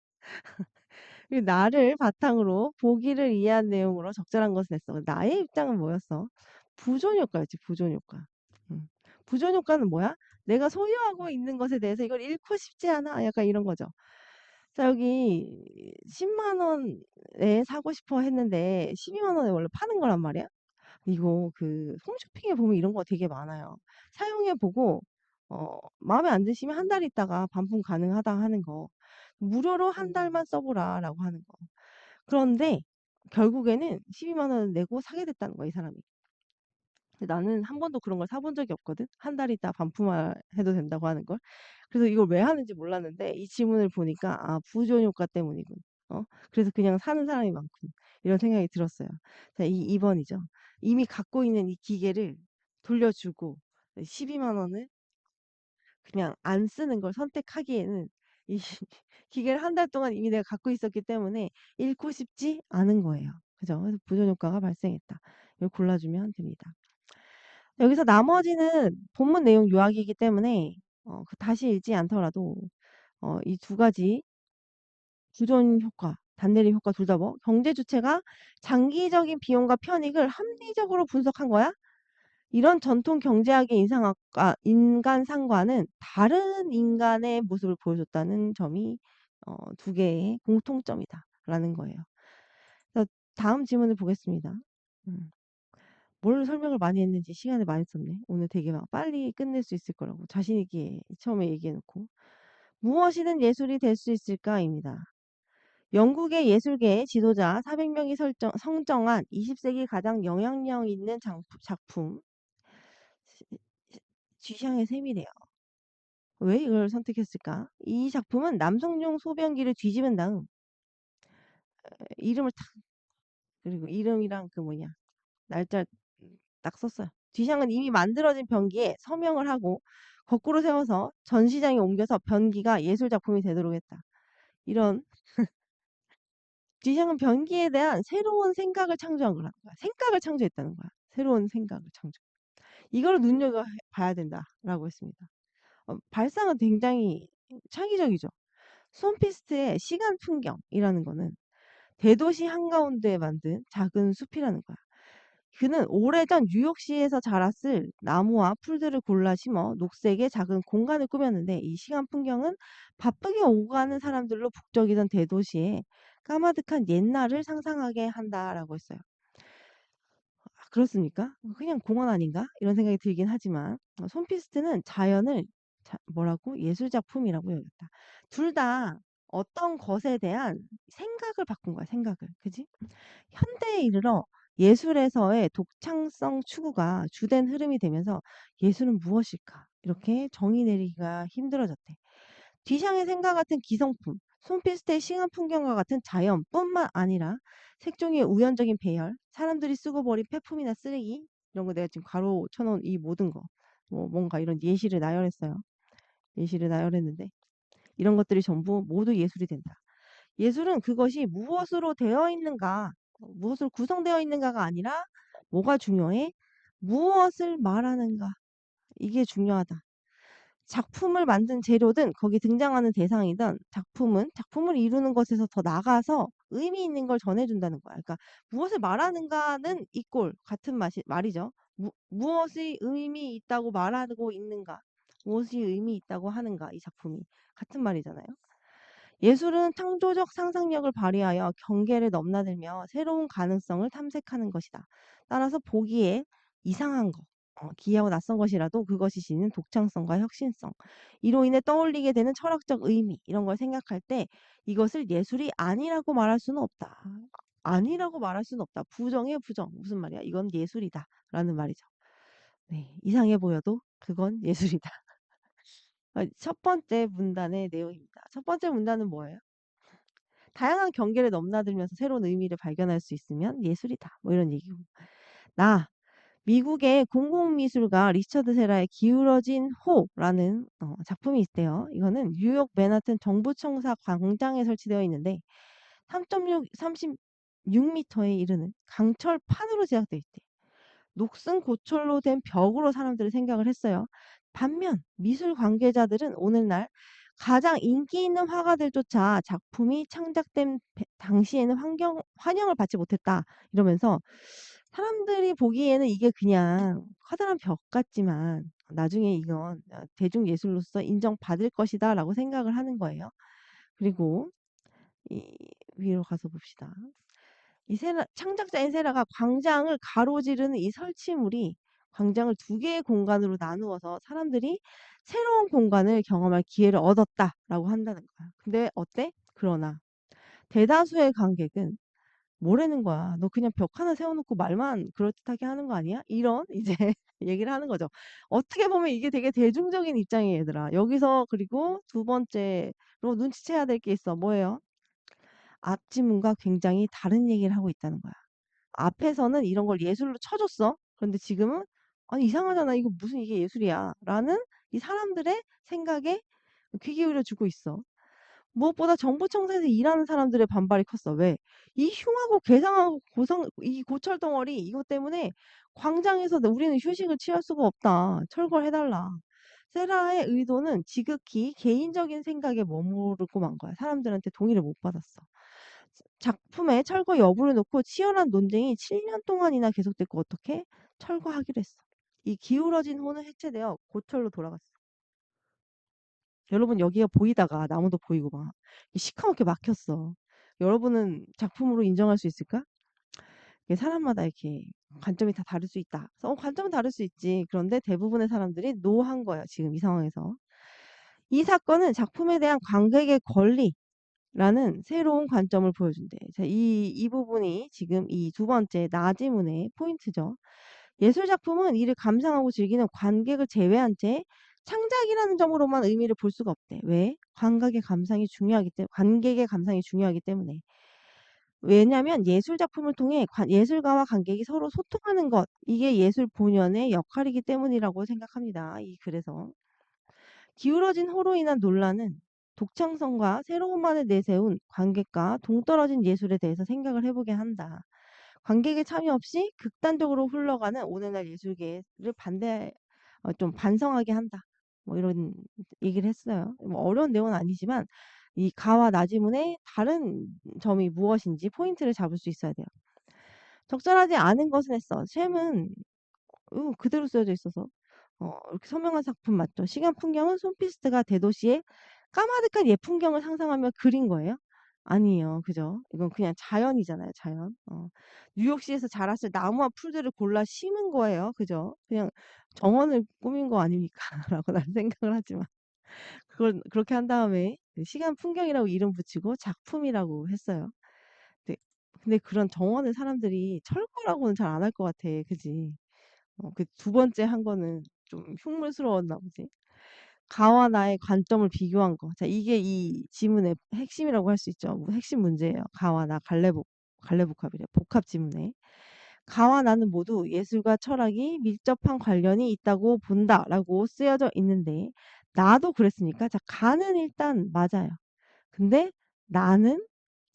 [SPEAKER 1] 그 나를 바탕으로 보기를 이해한 내용으로 적절한 것을 냈어. 나의 입장은 뭐였어? 부존 효과였지, 부존 효과. 음. 부존 효과는 뭐야? 내가 소유하고 있는 것에 대해서 이걸 잃고 싶지 않아. 약간 이런 거죠. 자, 여기 10만 원에 사고 싶어 했는데 12만 원에 원래 파는 거란 말이야. 이거 그 홈쇼핑에 보면 이런 거 되게 많아요. 사용해 보고 마음에 안 드시면 한 달 있다가 반품 가능하다 하는 거. 무료로 한 달만 써보라라고 하는 거. 그런데 결국에는 12만 원을 내고 사게 됐다는 거야, 이 사람이. 근데 나는 한 번도 그런 걸 사본 적이 없거든. 한 달 있다 반품해도 된다고 하는 걸. 그래서 이걸 왜 하는지 몰랐는데 이 지문을 보니까 아, 부존 효과 때문이군. 그래서 그냥 사는 사람이 많군. 이런 생각이 들었어요. 자, 2번이죠. 이미 갖고 있는 이 기계를 돌려주고 12만 원을 그냥 안 쓰는 걸 선택하기에는 이 기계를 한 달 동안 이미 내가 갖고 있었기 때문에 잃고 싶지 않은 거예요. 그죠? 그래서 부존 효과가 발생했다. 이걸 골라주면 됩니다. 여기서 나머지는 본문 내용 요약이기 때문에 다시 읽지 않더라도 이 두 가지 부존 효과, 단내림 효과 둘 다 뭐 경제 주체가 장기적인 비용과 편익을 합리적으로 분석한 거야. 이런 전통 경제학의 인간상과는 다른 인간의 모습을 보여줬다는 점이 두 개의 공통점이다라는 거예요. 그래서 다음 질문을 보겠습니다. 음. 뭘 설명을 많이 했는지 시간을 많이 썼네. 오늘 되게 막 빨리 끝낼 수 있을 거라고 자신 있게 처음에 얘기해놓고. 무엇이든 예술이 될 수 있을까입니다. 영국의 예술계의 지도자 400명이 성정한 20세기 가장 영향력 있는 작품 쥐샹의 셈이래요. 왜 이걸 선택했을까? 이 작품은 남성용 소변기를 뒤집은 다음 이름을 탁 그리고 이름이랑 그 뭐냐 날짜 딱 썼어요. 쥐샹은 이미 만들어진 변기에 서명을 하고 거꾸로 세워서 전시장에 옮겨서 변기가 예술 작품이 되도록 했다. 이런 쥐샹은 변기에 대한 새로운 생각을 창조한 거라는 거야. 생각을 창조했다는 거야. 새로운 생각을 창조. 이걸 눈여겨봐야 된다라고 했습니다. 발상은 굉장히 창의적이죠. 손피스트의 시간 풍경이라는 거는 대도시 한가운데에 만든 작은 숲이라는 거야. 그는 오래전 뉴욕시에서 자랐을 나무와 풀들을 골라 심어 녹색의 작은 공간을 꾸몄는데 이 시간 풍경은 바쁘게 오가는 사람들로 북적이던 대도시에 까마득한 옛날을 상상하게 한다라고 했어요. 그렇습니까? 그냥 공원 아닌가? 이런 생각이 들긴 하지만 손피스트는 자연을 뭐라고? 예술작품이라고 여겼다. 둘 다 어떤 것에 대한 생각을 바꾼 거야. 생각을. 그지? 현대에 이르러 예술에서의 독창성 추구가 주된 흐름이 되면서 예술은 무엇일까? 이렇게 정의 내리기가 힘들어졌대. 뒤샹의 생각 같은 기성품, 손필스트의 싱한 풍경과 같은 자연뿐만 아니라 색종이의 우연적인 배열, 사람들이 쓰고 버린 폐품이나 쓰레기 이런 거 내가 지금 가로 쳐놓은 이 모든 거 뭔가 이런 예시를 나열했어요. 예시를 나열했는데 이런 것들이 전부 모두 예술이 된다. 예술은 그것이 무엇으로 되어 있는가, 무엇으로 구성되어 있는가가 아니라 뭐가 중요해? 무엇을 말하는가. 이게 중요하다. 작품을 만든 재료든 거기 등장하는 대상이든 작품을 이루는 것에서 더 나가서 의미 있는 걸 전해준다는 거야. 그러니까 무엇을 말하는가는 이꼴 같은 말이죠. 무엇이 의미 있다고 말하고 있는가, 무엇이 의미 있다고 하는가, 이 작품이 같은 말이잖아요. 예술은 창조적 상상력을 발휘하여 경계를 넘나들며 새로운 가능성을 탐색하는 것이다. 따라서 보기에 이상한 것, 기이하고 낯선 것이라도 그것이 지닌 독창성과 혁신성, 이로 인해 떠올리게 되는 철학적 의미, 이런 걸 생각할 때 이것을 예술이 아니라고 말할 수는 없다. 아니라고 말할 수는 없다. 부정해, 부정. 무슨 말이야? 이건 예술이다. 라는 말이죠. 네, 이상해 보여도 그건 예술이다. 첫 번째 문단의 내용입니다. 첫 번째 문단은 뭐예요? 다양한 경계를 넘나들면서 새로운 의미를 발견할 수 있으면 예술이다. 뭐 이런 얘기고. 미국의 공공미술가 리처드 세라의 기울어진 호라는 작품이 있대요. 이거는 뉴욕 맨하튼 정부청사 광장에 설치되어 있는데 36m에 이르는 강철판으로 제작되어 있대. 녹슨 고철로 된 벽으로 사람들이 생각을 했어요. 반면 미술 관계자들은 오늘날 가장 인기 있는 화가들조차 작품이 창작된 당시에는 환영을 받지 못했다. 이러면서 사람들이 보기에는 이게 그냥 커다란 벽 같지만 나중에 이건 대중예술로서 인정받을 것이다 라고 생각을 하는 거예요. 그리고 이 위로 가서 봅시다. 창작자인 세라가 광장을 가로지르는 이 설치물이 광장을 두 개의 공간으로 나누어서 사람들이 새로운 공간을 경험할 기회를 얻었다라고 한다는 거야. 근데 어때? 그러나 대다수의 관객은 뭐라는 거야. 너 그냥 벽 하나 세워놓고 말만 그럴듯하게 하는 거 아니야? 이런 이제 얘기를 하는 거죠. 어떻게 보면 이게 되게 대중적인 입장이에요, 얘들아. 여기서 그리고 두 번째로 눈치채야 될 게 있어. 뭐예요? 앞지문과 굉장히 다른 얘기를 하고 있다는 거야. 앞에서는 이런 걸 예술로 쳐줬어. 그런데 지금은 아니 이상하잖아. 이거 무슨 이게 예술이야. 라는 이 사람들의 생각에 귀 기울여 주고 있어. 무엇보다 정부 청사에서 일하는 사람들의 반발이 컸어. 왜? 이 흉하고 괴상하고 이 고철 덩어리 이것 때문에 광장에서 우리는 휴식을 취할 수가 없다. 철거해달라. 세라의 의도는 지극히 개인적인 생각에 머무르고 만 거야. 사람들한테 동의를 못 받았어. 작품의 철거 여부를 놓고 치열한 논쟁이 7년 동안이나 계속됐고 어떻게? 철거하기로 했어. 이 기울어진 호는 해체되어 고철로 돌아갔어. 여러분 여기가 보이다가 나무도 보이고 막 시커멓게 막혔어. 여러분은 작품으로 인정할 수 있을까? 이게 사람마다 이렇게 관점이 다 다를 수 있다. 그래서 관점은 다를 수 있지. 그런데 대부분의 사람들이 노한 거야. 지금 이 상황에서. 이 사건은 작품에 대한 관객의 권리라는 새로운 관점을 보여준대. 자, 이 부분이 지금 이 두 번째 나지문의 포인트죠. 예술 작품은 이를 감상하고 즐기는 관객을 제외한 채 창작이라는 점으로만 의미를 볼 수가 없대. 왜? 관객의 감상이 중요하기 때문에. 왜냐하면 예술 작품을 통해 예술가와 관객이 서로 소통하는 것, 이게 예술 본연의 역할이기 때문이라고 생각합니다. 그래서 기울어진 호로 인한 논란은 독창성과 새로움만을 내세운 관객과 동떨어진 예술에 대해서 생각을 해보게 한다. 관객의 참여 없이 극단적으로 흘러가는 오늘날 예술계를 좀 반성하게 한다. 뭐 이런 얘기를 했어요. 뭐 어려운 내용은 아니지만 이 가와 나지문의 다른 점이 무엇인지 포인트를 잡을 수 있어야 돼요. 적절하지 않은 것은 했어. 셈은 그대로 쓰여져 있어서 이렇게 선명한 작품 맞죠? 시간 풍경은 손피스트가 대도시의 까마득한 옛 풍경을 상상하며 그린 거예요? 아니에요. 그죠? 이건 그냥 자연이잖아요. 자연. 뉴욕시에서 자랐을 나무와 풀들을 골라 심은 거예요. 그죠? 그냥 정원을 꾸민 거 아닙니까? 라고 나는 생각을 하지만 그걸 그렇게 한 다음에 그 시간 풍경이라고 이름 붙이고 작품이라고 했어요. 근데 그런 정원을 사람들이 철거라고는 잘 안 할 것 같아. 그지? 그 두 번째 한 거는 좀 흉물스러웠나 보지. 가와 나의 관점을 비교한 거. 자, 이게 이 지문의 핵심이라고 할 수 있죠. 핵심 문제예요. 가와 나 갈래복합이래. 복합 지문에. 가와 나는 모두 예술과 철학이 밀접한 관련이 있다고 본다라고 쓰여져 있는데 나도 그랬으니까 자, 가는 일단 맞아요. 근데 나는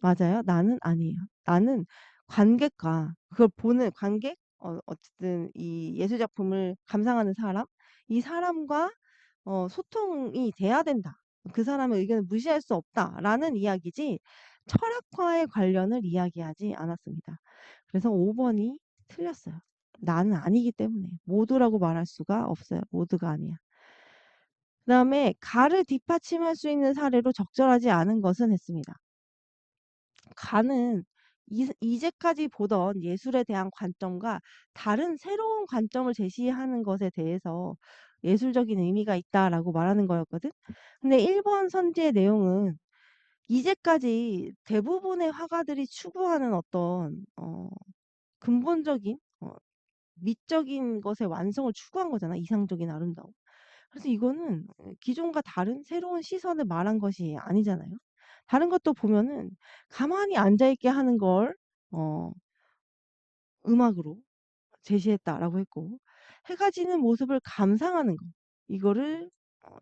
[SPEAKER 1] 맞아요. 나는 아니에요. 나는 관객과 그걸 보는 관객 어쨌든 이 예술 작품을 감상하는 사람, 이 사람과 소통이 돼야 된다. 그 사람의 의견을 무시할 수 없다라는 이야기지 철학과의 관련을 이야기하지 않았습니다. 그래서 5 번이 틀렸어요. 나는 아니기 때문에. 모두라고 말할 수가 없어요. 모두가 아니야. 그다음에 가를 뒷받침할 수 있는 사례로 적절하지 않은 것은 했습니다. 가는 이제까지 보던 예술에 대한 관점과 다른 새로운 관점을 제시하는 것에 대해서 예술적인 의미가 있다라고 말하는 거였거든. 근데 1번 선지의 내용은 이제까지 대부분의 화가들이 추구하는 어떤 근본적인 미적인 것의 완성을 추구한 거잖아. 이상적인 아름다움. 그래서 이거는 기존과 다른 새로운 시선을 말한 것이 아니잖아요. 다른 것도 보면은 가만히 앉아 있게 하는 걸 어 음악으로 제시했다라고 했고, 해가 지는 모습을 감상하는 거, 이거를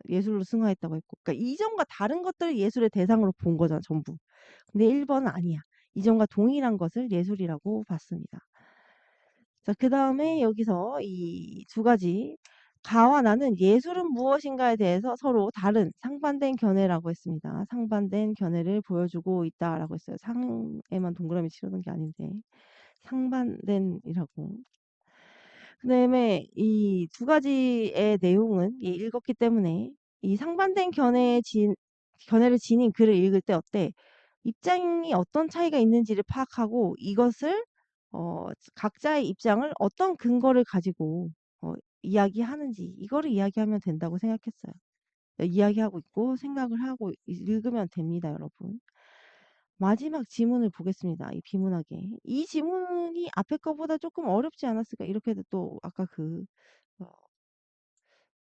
[SPEAKER 1] 예술로 승화했다고 했고, 그러니까 이전과 다른 것들을 예술의 대상으로 본 거잖아, 전부. 근데 1번은 아니야. 이전과 동일한 것을 예술이라고 봤습니다. 자, 그다음에 여기서 이 두 가지 가와 나는 예술은 무엇인가에 대해서 서로 다른 상반된 견해라고 했습니다. 상반된 견해를 보여주고 있다라고 했어요. 상에만 동그라미 치려는 게 아닌데 상반된이라고. 그다음에 이 두 가지의 내용은 읽었기 때문에 이 상반된 견해를 지닌 글을 읽을 때 어때? 입장이 어떤 차이가 있는지를 파악하고 이것을 각자의 입장을 어떤 근거를 가지고 이야기하는지 이거를 이야기하면 된다고 생각했어요. 이야기하고 있고 생각을 하고 읽으면 됩니다, 여러분. 마지막 지문을 보겠습니다. 이 비문학에. 이 지문이 앞에 거보다 조금 어렵지 않았을까? 이렇게 또 아까 그 어,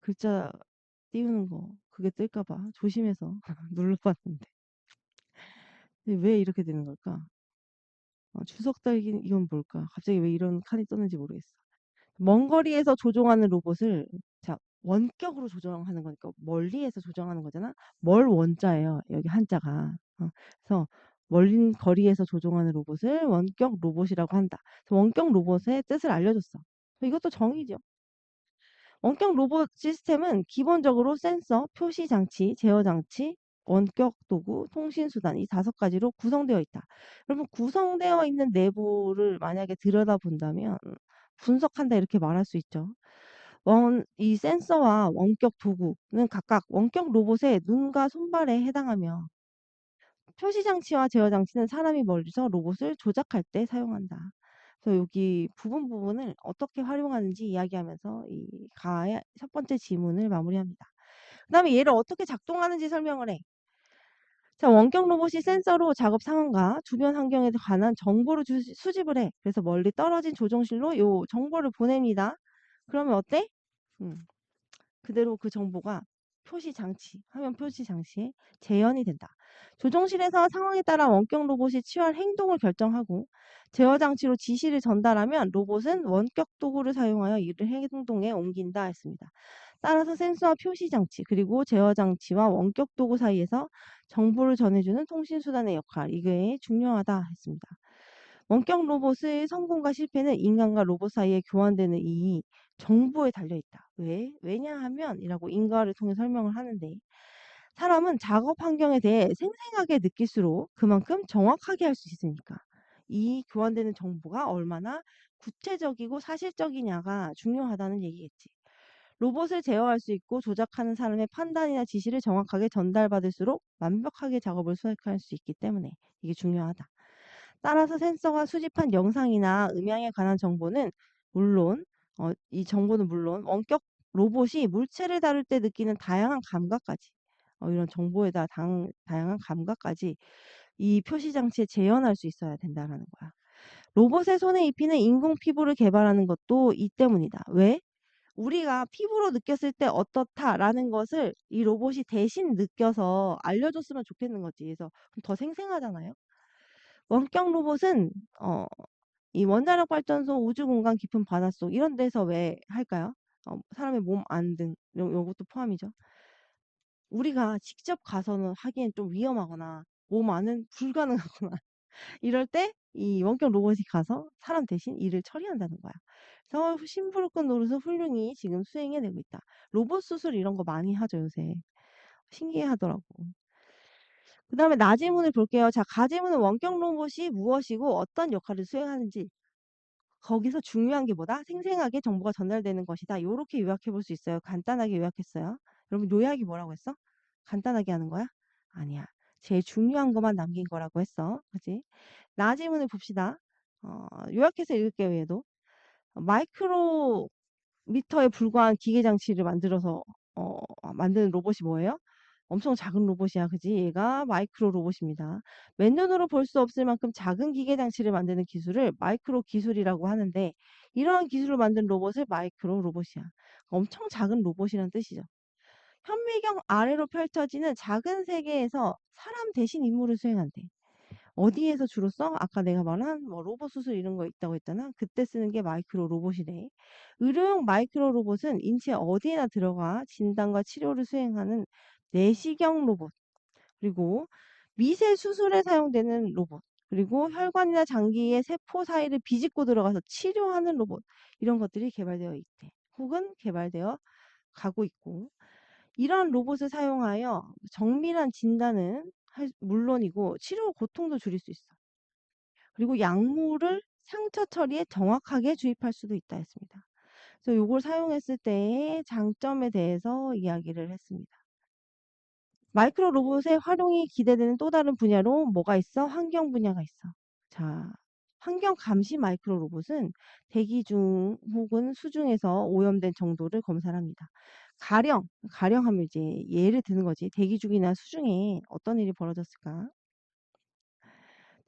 [SPEAKER 1] 글자 띄우는 거 그게 뜰까 봐 조심해서 눌러봤는데 왜 이렇게 되는 걸까? 주석 달기 이건 뭘까? 갑자기 왜 이런 칸이 떴는지 모르겠어. 먼 거리에서 조종하는 로봇을 자 원격으로 조정하는 거니까 멀리에서 조정하는 거잖아. 멀 원자예요. 여기 한자가. 그래서 멀린 거리에서 조종하는 로봇을 원격 로봇이라고 한다. 그래서 원격 로봇의 뜻을 알려줬어. 이것도 정의죠. 원격 로봇 시스템은 기본적으로 센서, 표시 장치, 제어 장치, 원격 도구, 통신 수단 이 5가지로 구성되어 있다. 여러분 구성되어 있는 내부를 만약에 들여다본다면 분석한다 이렇게 말할 수 있죠. 이 센서와 원격 도구는 각각 원격 로봇의 눈과 손발에 해당하며 표시 장치와 제어 장치는 사람이 멀리서 로봇을 조작할 때 사용한다. 그래서 여기 부분을 어떻게 활용하는지 이야기하면서 이 가의 첫 번째 지문을 마무리합니다. 그다음에 얘를 어떻게 작동하는지 설명을 해. 자, 원격 로봇이 센서로 작업 상황과 주변 환경에 관한 정보를 수집을 해. 그래서 멀리 떨어진 조종실로 요 정보를 보냅니다. 그러면 어때? 그대로 그 정보가 화면 표시 장치에 재현이 된다. 조종실에서 상황에 따라 원격 로봇이 취할 행동을 결정하고 제어 장치로 지시를 전달하면 로봇은 원격 도구를 사용하여 이를 행동에 옮긴다 했습니다. 따라서 센서와 표시 장치 그리고 제어 장치와 원격 도구 사이에서 정보를 전해주는 통신 수단의 역할 이게 중요하다 했습니다. 원격 로봇의 성공과 실패는 인간과 로봇 사이에 교환되는 이 정보에 달려있다. 왜냐하면 이라고 인과를 통해 설명을 하는데 사람은 작업 환경에 대해 생생하게 느낄수록 그만큼 정확하게 할 수 있으니까 이 교환되는 정보가 얼마나 구체적이고 사실적이냐가 중요하다는 얘기겠지. 로봇을 제어할 수 있고 조작하는 사람의 판단이나 지시를 정확하게 전달받을수록 완벽하게 작업을 수행할 수 있기 때문에 이게 중요하다. 따라서 센서가 수집한 영상이나 음향에 관한 정보는 물론 이 정보는 물론 원격 로봇이 물체를 다룰 때 느끼는 다양한 감각까지 이런 정보에다 다양한 감각까지 이 표시 장치에 재현할 수 있어야 된다라는 거야. 로봇의 손에 입히는 인공 피부를 개발하는 것도 이 때문이다. 왜? 우리가 피부로 느꼈을 때 어떻다라는 것을 이 로봇이 대신 느껴서 알려줬으면 좋겠는 거지. 그래서 그럼 더 생생하잖아요. 원격 로봇은 이 원자력 발전소, 우주 공간 깊은 바닷속 이런 데서 왜 할까요? 사람의 몸 안 등 요것도 포함이죠. 우리가 직접 가서는 하기엔 좀 위험하거나 몸 안은 불가능하거나 이럴 때 이 원격 로봇이 가서 사람 대신 일을 처리한다는 거야. 그래서 심부름꾼 노릇을 훌륭히 지금 수행해내고 있다. 로봇 수술 이런 거 많이 하죠, 요새. 신기해하더라고. 그다음에 나제문을 볼게요. 자, 가제문은 원격 로봇이 무엇이고 어떤 역할을 수행하는지 거기서 중요한 게 뭐다? 생생하게 정보가 전달되는 것이다. 요렇게 요약해 볼 수 있어요. 간단하게 요약했어요. 여러분 요약이 뭐라고 했어? 간단하게 하는 거야? 아니야. 제일 중요한 것만 남긴 거라고 했어. 그치? 나제문을 봅시다. 요약해서 읽을게요, 얘도. 마이크로 미터에 불과한 기계 장치를 만들어서 만드는 로봇이 뭐예요? 엄청 작은 로봇이야, 그지? 얘가 마이크로 로봇입니다. 맨눈으로 볼 수 없을 만큼 작은 기계 장치를 만드는 기술을 마이크로 기술이라고 하는데 이러한 기술을 만든 로봇을 마이크로 로봇이야. 엄청 작은 로봇이란 뜻이죠. 현미경 아래로 펼쳐지는 작은 세계에서 사람 대신 임무를 수행한대. 어디에서 주로 써? 아까 내가 말한 뭐 로봇 수술 이런 거 있다고 했잖아. 그때 쓰는 게 마이크로 로봇이래. 의료용 마이크로 로봇은 인체 어디에나 들어가 진단과 치료를 수행하는 내시경 로봇, 그리고 미세 수술에 사용되는 로봇, 그리고 혈관이나 장기의 세포 사이를 비집고 들어가서 치료하는 로봇, 이런 것들이 개발되어 있대. 혹은 개발되어 가고 있고, 이러한 로봇을 사용하여 정밀한 진단은 물론이고 치료 고통도 줄일 수 있어. 그리고 약물을 상처 처리에 정확하게 주입할 수도 있다 했습니다. 그래서 이걸 사용했을 때의 장점에 대해서 이야기를 했습니다. 마이크로 로봇의 활용이 기대되는 또 다른 분야로 뭐가 있어? 환경 분야가 있어. 자, 환경 감시 마이크로 로봇은 대기 중 혹은 수중에서 오염된 정도를 검사합니다. 가령하면 이제 예를 드는 거지. 대기 중이나 수중에 어떤 일이 벌어졌을까?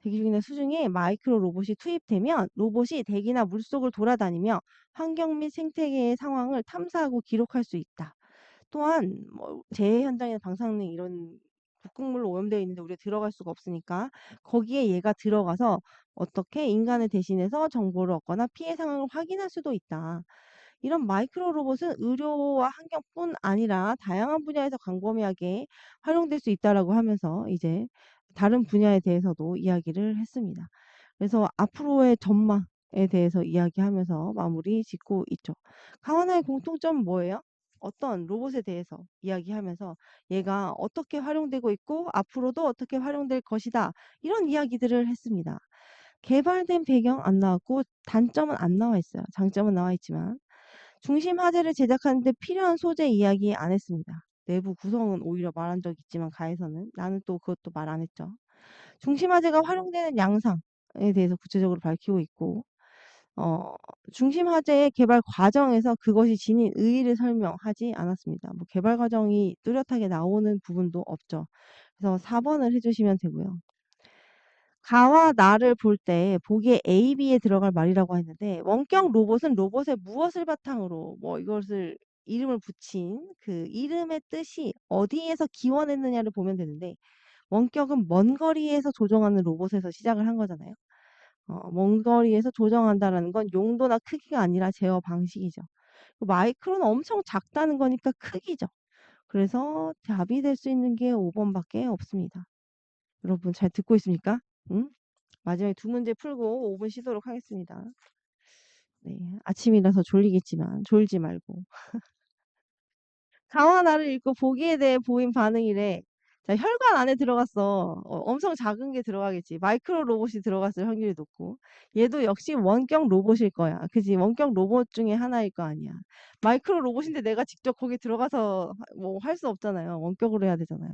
[SPEAKER 1] 대기 중이나 수중에 마이크로 로봇이 투입되면 로봇이 대기나 물속을 돌아다니며 환경 및 생태계의 상황을 탐사하고 기록할 수 있다. 또한 뭐 재해 현장이나 방사능 이런 북극물로 오염되어 있는데 우리가 들어갈 수가 없으니까 거기에 얘가 들어가서 어떻게 인간을 대신해서 정보를 얻거나 피해 상황을 확인할 수도 있다. 이런 마이크로 로봇은 의료와 환경뿐 아니라 다양한 분야에서 광범위하게 활용될 수 있다라고 하면서 이제 다른 분야에 대해서도 이야기를 했습니다. 그래서 앞으로의 전망에 대해서 이야기하면서 마무리 짓고 있죠. 강하나의 공통점은 뭐예요? 어떤 로봇에 대해서 이야기하면서 얘가 어떻게 활용되고 있고 앞으로도 어떻게 활용될 것이다. 이런 이야기들을 했습니다. 개발된 배경 안 나왔고 단점은 안 나와 있어요. 장점은 나와 있지만 중심 화제를 제작하는 데 필요한 소재 이야기 안 했습니다. 내부 구성은 오히려 말한 적 있지만 가에서는 나는 또 그것도 말 안 했죠. 중심 화제가 활용되는 양상에 대해서 구체적으로 밝히고 있고 중심 화제의 개발 과정에서 그것이 지닌 의의를 설명하지 않았습니다. 뭐 개발 과정이 뚜렷하게 나오는 부분도 없죠. 그래서 4번을 해주시면 되고요. 가와 나를 볼 때 보기에 A, B에 들어갈 말이라고 했는데 원격 로봇은 로봇의 무엇을 바탕으로 뭐 이것을 이름을 붙인 그 이름의 뜻이 어디에서 기원했느냐를 보면 되는데 원격은 먼 거리에서 조정하는 로봇에서 시작을 한 거잖아요. 먼 거리에서 조정한다라는 건 용도나 크기가 아니라 제어 방식이죠. 마이크로는 엄청 작다는 거니까 크기죠. 그래서 답이 될 수 있는 게 5번밖에 없습니다. 여러분 잘 듣고 있습니까? 응? 마지막에 두 문제 풀고 5분 쉬도록 하겠습니다. 네, 아침이라서 졸리겠지만 졸지 말고. 강화 나를 읽고 보기에 대해 보인 반응이래. 자, 혈관 안에 들어갔어. 엄청 작은 게 들어가겠지. 마이크로 로봇이 들어갔을 확률이 높고. 얘도 역시 원격 로봇일 거야. 그지? 원격 로봇 중에 하나일 거 아니야. 마이크로 로봇인데 내가 직접 거기 들어가서 뭐 할 수 없잖아요. 원격으로 해야 되잖아요.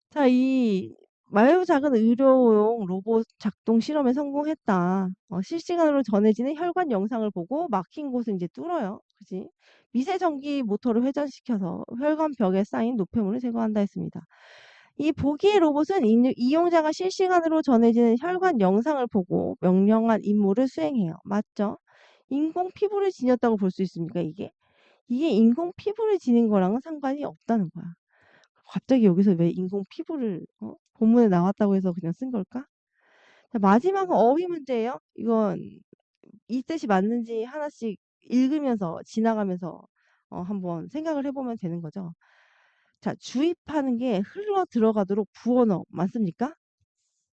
[SPEAKER 1] 자, 이 매우 작은 의료용 로봇 작동 실험에 성공했다. 실시간으로 전해지는 혈관 영상을 보고 막힌 곳을 이제 뚫어요. 그지? 미세 전기 모터를 회전시켜서 혈관 벽에 쌓인 노폐물을 제거한다 했습니다. 이 보기의 로봇은 이용자가 실시간으로 전해지는 혈관 영상을 보고 명령한 임무를 수행해요. 맞죠? 인공 피부를 지녔다고 볼 수 있습니까, 이게? 이게 인공 피부를 지닌 거랑은 상관이 없다는 거야. 갑자기 여기서 왜 인공 피부를 본문에 나왔다고 해서 그냥 쓴 걸까? 자, 마지막은 어휘 문제예요. 이건 이 뜻이 맞는지 하나씩 읽으면서 지나가면서 한번 생각을 해보면 되는 거죠. 자, 주입하는 게 흘러 들어가도록 부어 넣어. 맞습니까?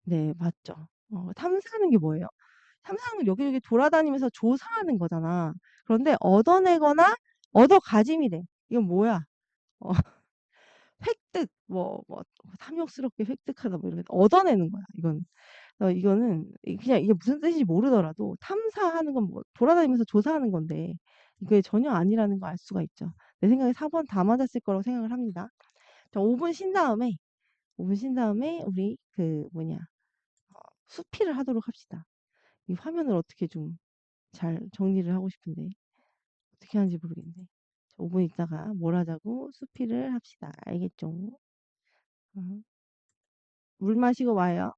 [SPEAKER 1] 네, 맞죠. 탐사하는 게 뭐예요? 탐사하는 건 여기저기 돌아다니면서 조사하는 거잖아. 그런데 얻어내거나 얻어가짐이래. 이건 뭐야? 어 획득 뭐 탐욕스럽게 획득하다 뭐 이런 거 얻어내는 거야 이거는. 이거는 그냥 이게 무슨 뜻인지 모르더라도 탐사하는 건 뭐 돌아다니면서 조사하는 건데 이게 전혀 아니라는 걸 알 수가 있죠. 내 생각에 4번 다 맞았을 거라고 생각을 합니다. 자 5분 쉰 다음에 우리 그 뭐냐 수피를 하도록 합시다. 이 화면을 어떻게 좀 잘 정리를 하고 싶은데 어떻게 하는지 모르겠네. 5분 있다가 뭘 하자고 수피를 합시다. 알겠죠? 어. 물 마시고 와요.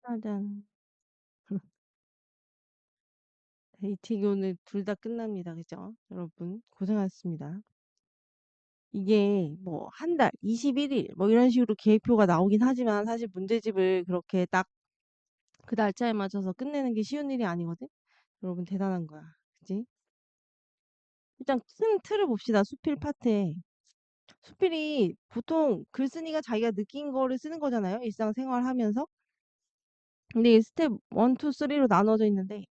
[SPEAKER 1] 짜잔. 이 책이 오늘 둘 다 끝납니다. 그죠? 여러분 고생하셨습니다. 이게 뭐 한 달, 21일 뭐 이런 식으로 계획표가 나오긴 하지만 사실 문제집을 그렇게 딱 그 날짜에 맞춰서 끝내는 게 쉬운 일이 아니거든. 여러분 대단한 거야. 그지? 일단 큰 틀을 봅시다. 수필 파트에. 수필이 보통 글쓴이가 자기가 느낀 거를 쓰는 거잖아요. 일상생활 하면서. 근데 이 스텝 1, 2, 3로 나눠져 있는데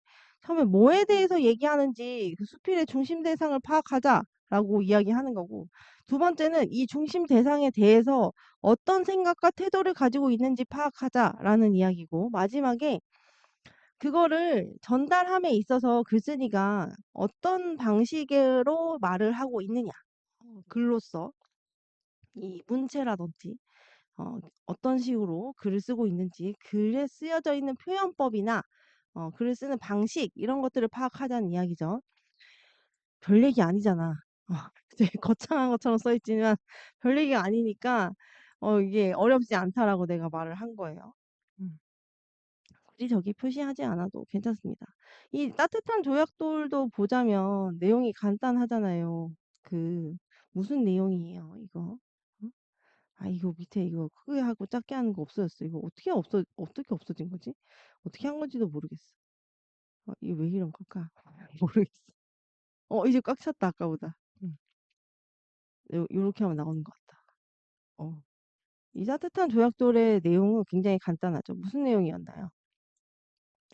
[SPEAKER 1] 처음에 뭐에 대해서 얘기하는지 그 수필의 중심 대상을 파악하자라고 이야기하는 거고, 두 번째는 이 중심 대상에 대해서 어떤 생각과 태도를 가지고 있는지 파악하자라는 이야기고, 마지막에 그거를 전달함에 있어서 글쓴이가 어떤 방식으로 말을 하고 있느냐, 글로써 이 문체라든지 어떤 식으로 글을 쓰고 있는지, 글에 쓰여져 있는 표현법이나 글을 쓰는 방식, 이런 것들을 파악하자는 이야기죠. 별 얘기 아니잖아. 어, 되게 거창한 것처럼 써 있지만 별 얘기가 아니니까 이게 어렵지 않다라고 내가 말을 한 거예요. 음. 굳이 저기 표시하지 않아도 괜찮습니다. 이 따뜻한 조약돌도 보자면 내용이 간단하잖아요. 그 무슨 내용이에요, 이거? 어? 아, 이거 밑에 이거 크게 하고 작게 하는 거 없어졌어. 이거 어떻게 없어진 거지? 어떻게 한 건지도 모르겠어. 이게 왜 이런 걸까? 모르겠어. 이제 꽉 찼다, 아까보다. 요렇게 하면 나오는 것 같다. 어. 이 따뜻한 조약돌의 내용은 굉장히 간단하죠. 무슨 내용이었나요?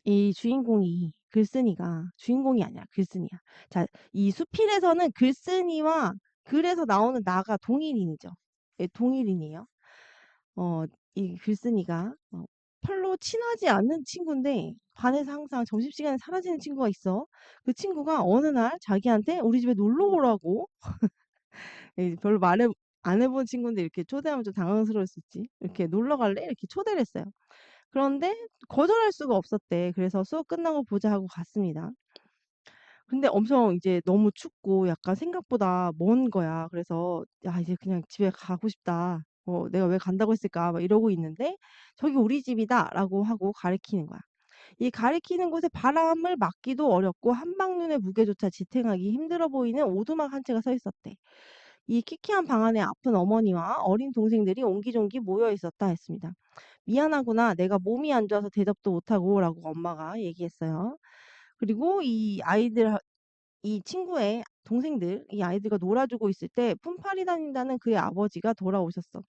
[SPEAKER 1] 이 주인공이, 글쓴이가, 주인공이 아니라 글쓴이야. 자, 이 수필에서는 글쓴이와 글에서 나오는 나가 동일인이죠. 예, 동일인이에요. 어, 이 글쓴이가 별로 친하지 않는 친구인데 반에서 항상 점심시간에 사라지는 친구가 있어. 그 친구가 어느 날 자기한테 우리 집에 놀러 오라고, 별로 말을 안 해본 친구인데 이렇게 초대하면 좀 당황스러울 수 있지. 이렇게 놀러 갈래? 이렇게 초대를 했어요. 그런데 거절할 수가 없었대. 그래서 수업 끝나고 보자 하고 갔습니다. 근데 엄청 이제 너무 춥고 약간 생각보다 먼 거야. 그래서 야, 이제 그냥 집에 가고 싶다. 내가 왜 간다고 했을까? 막 이러고 있는데 저기 우리 집이다라고 하고 가리키는 거야. 이 가리키는 곳에 바람을 막기도 어렵고 한방눈의 무게조차 지탱하기 힘들어 보이는 오두막 한 채가 서 있었대. 이 키키한 방 안에 아픈 어머니와 어린 동생들이 옹기종기 모여 있었다 했습니다. 미안하구나. 내가 몸이 안 좋아서 대접도 못하고 라고 엄마가 얘기했어요. 그리고 이 친구의 동생들, 이 아이들과 놀아주고 있을 때 품팔이 다닌다는 그의 아버지가 돌아오셨어.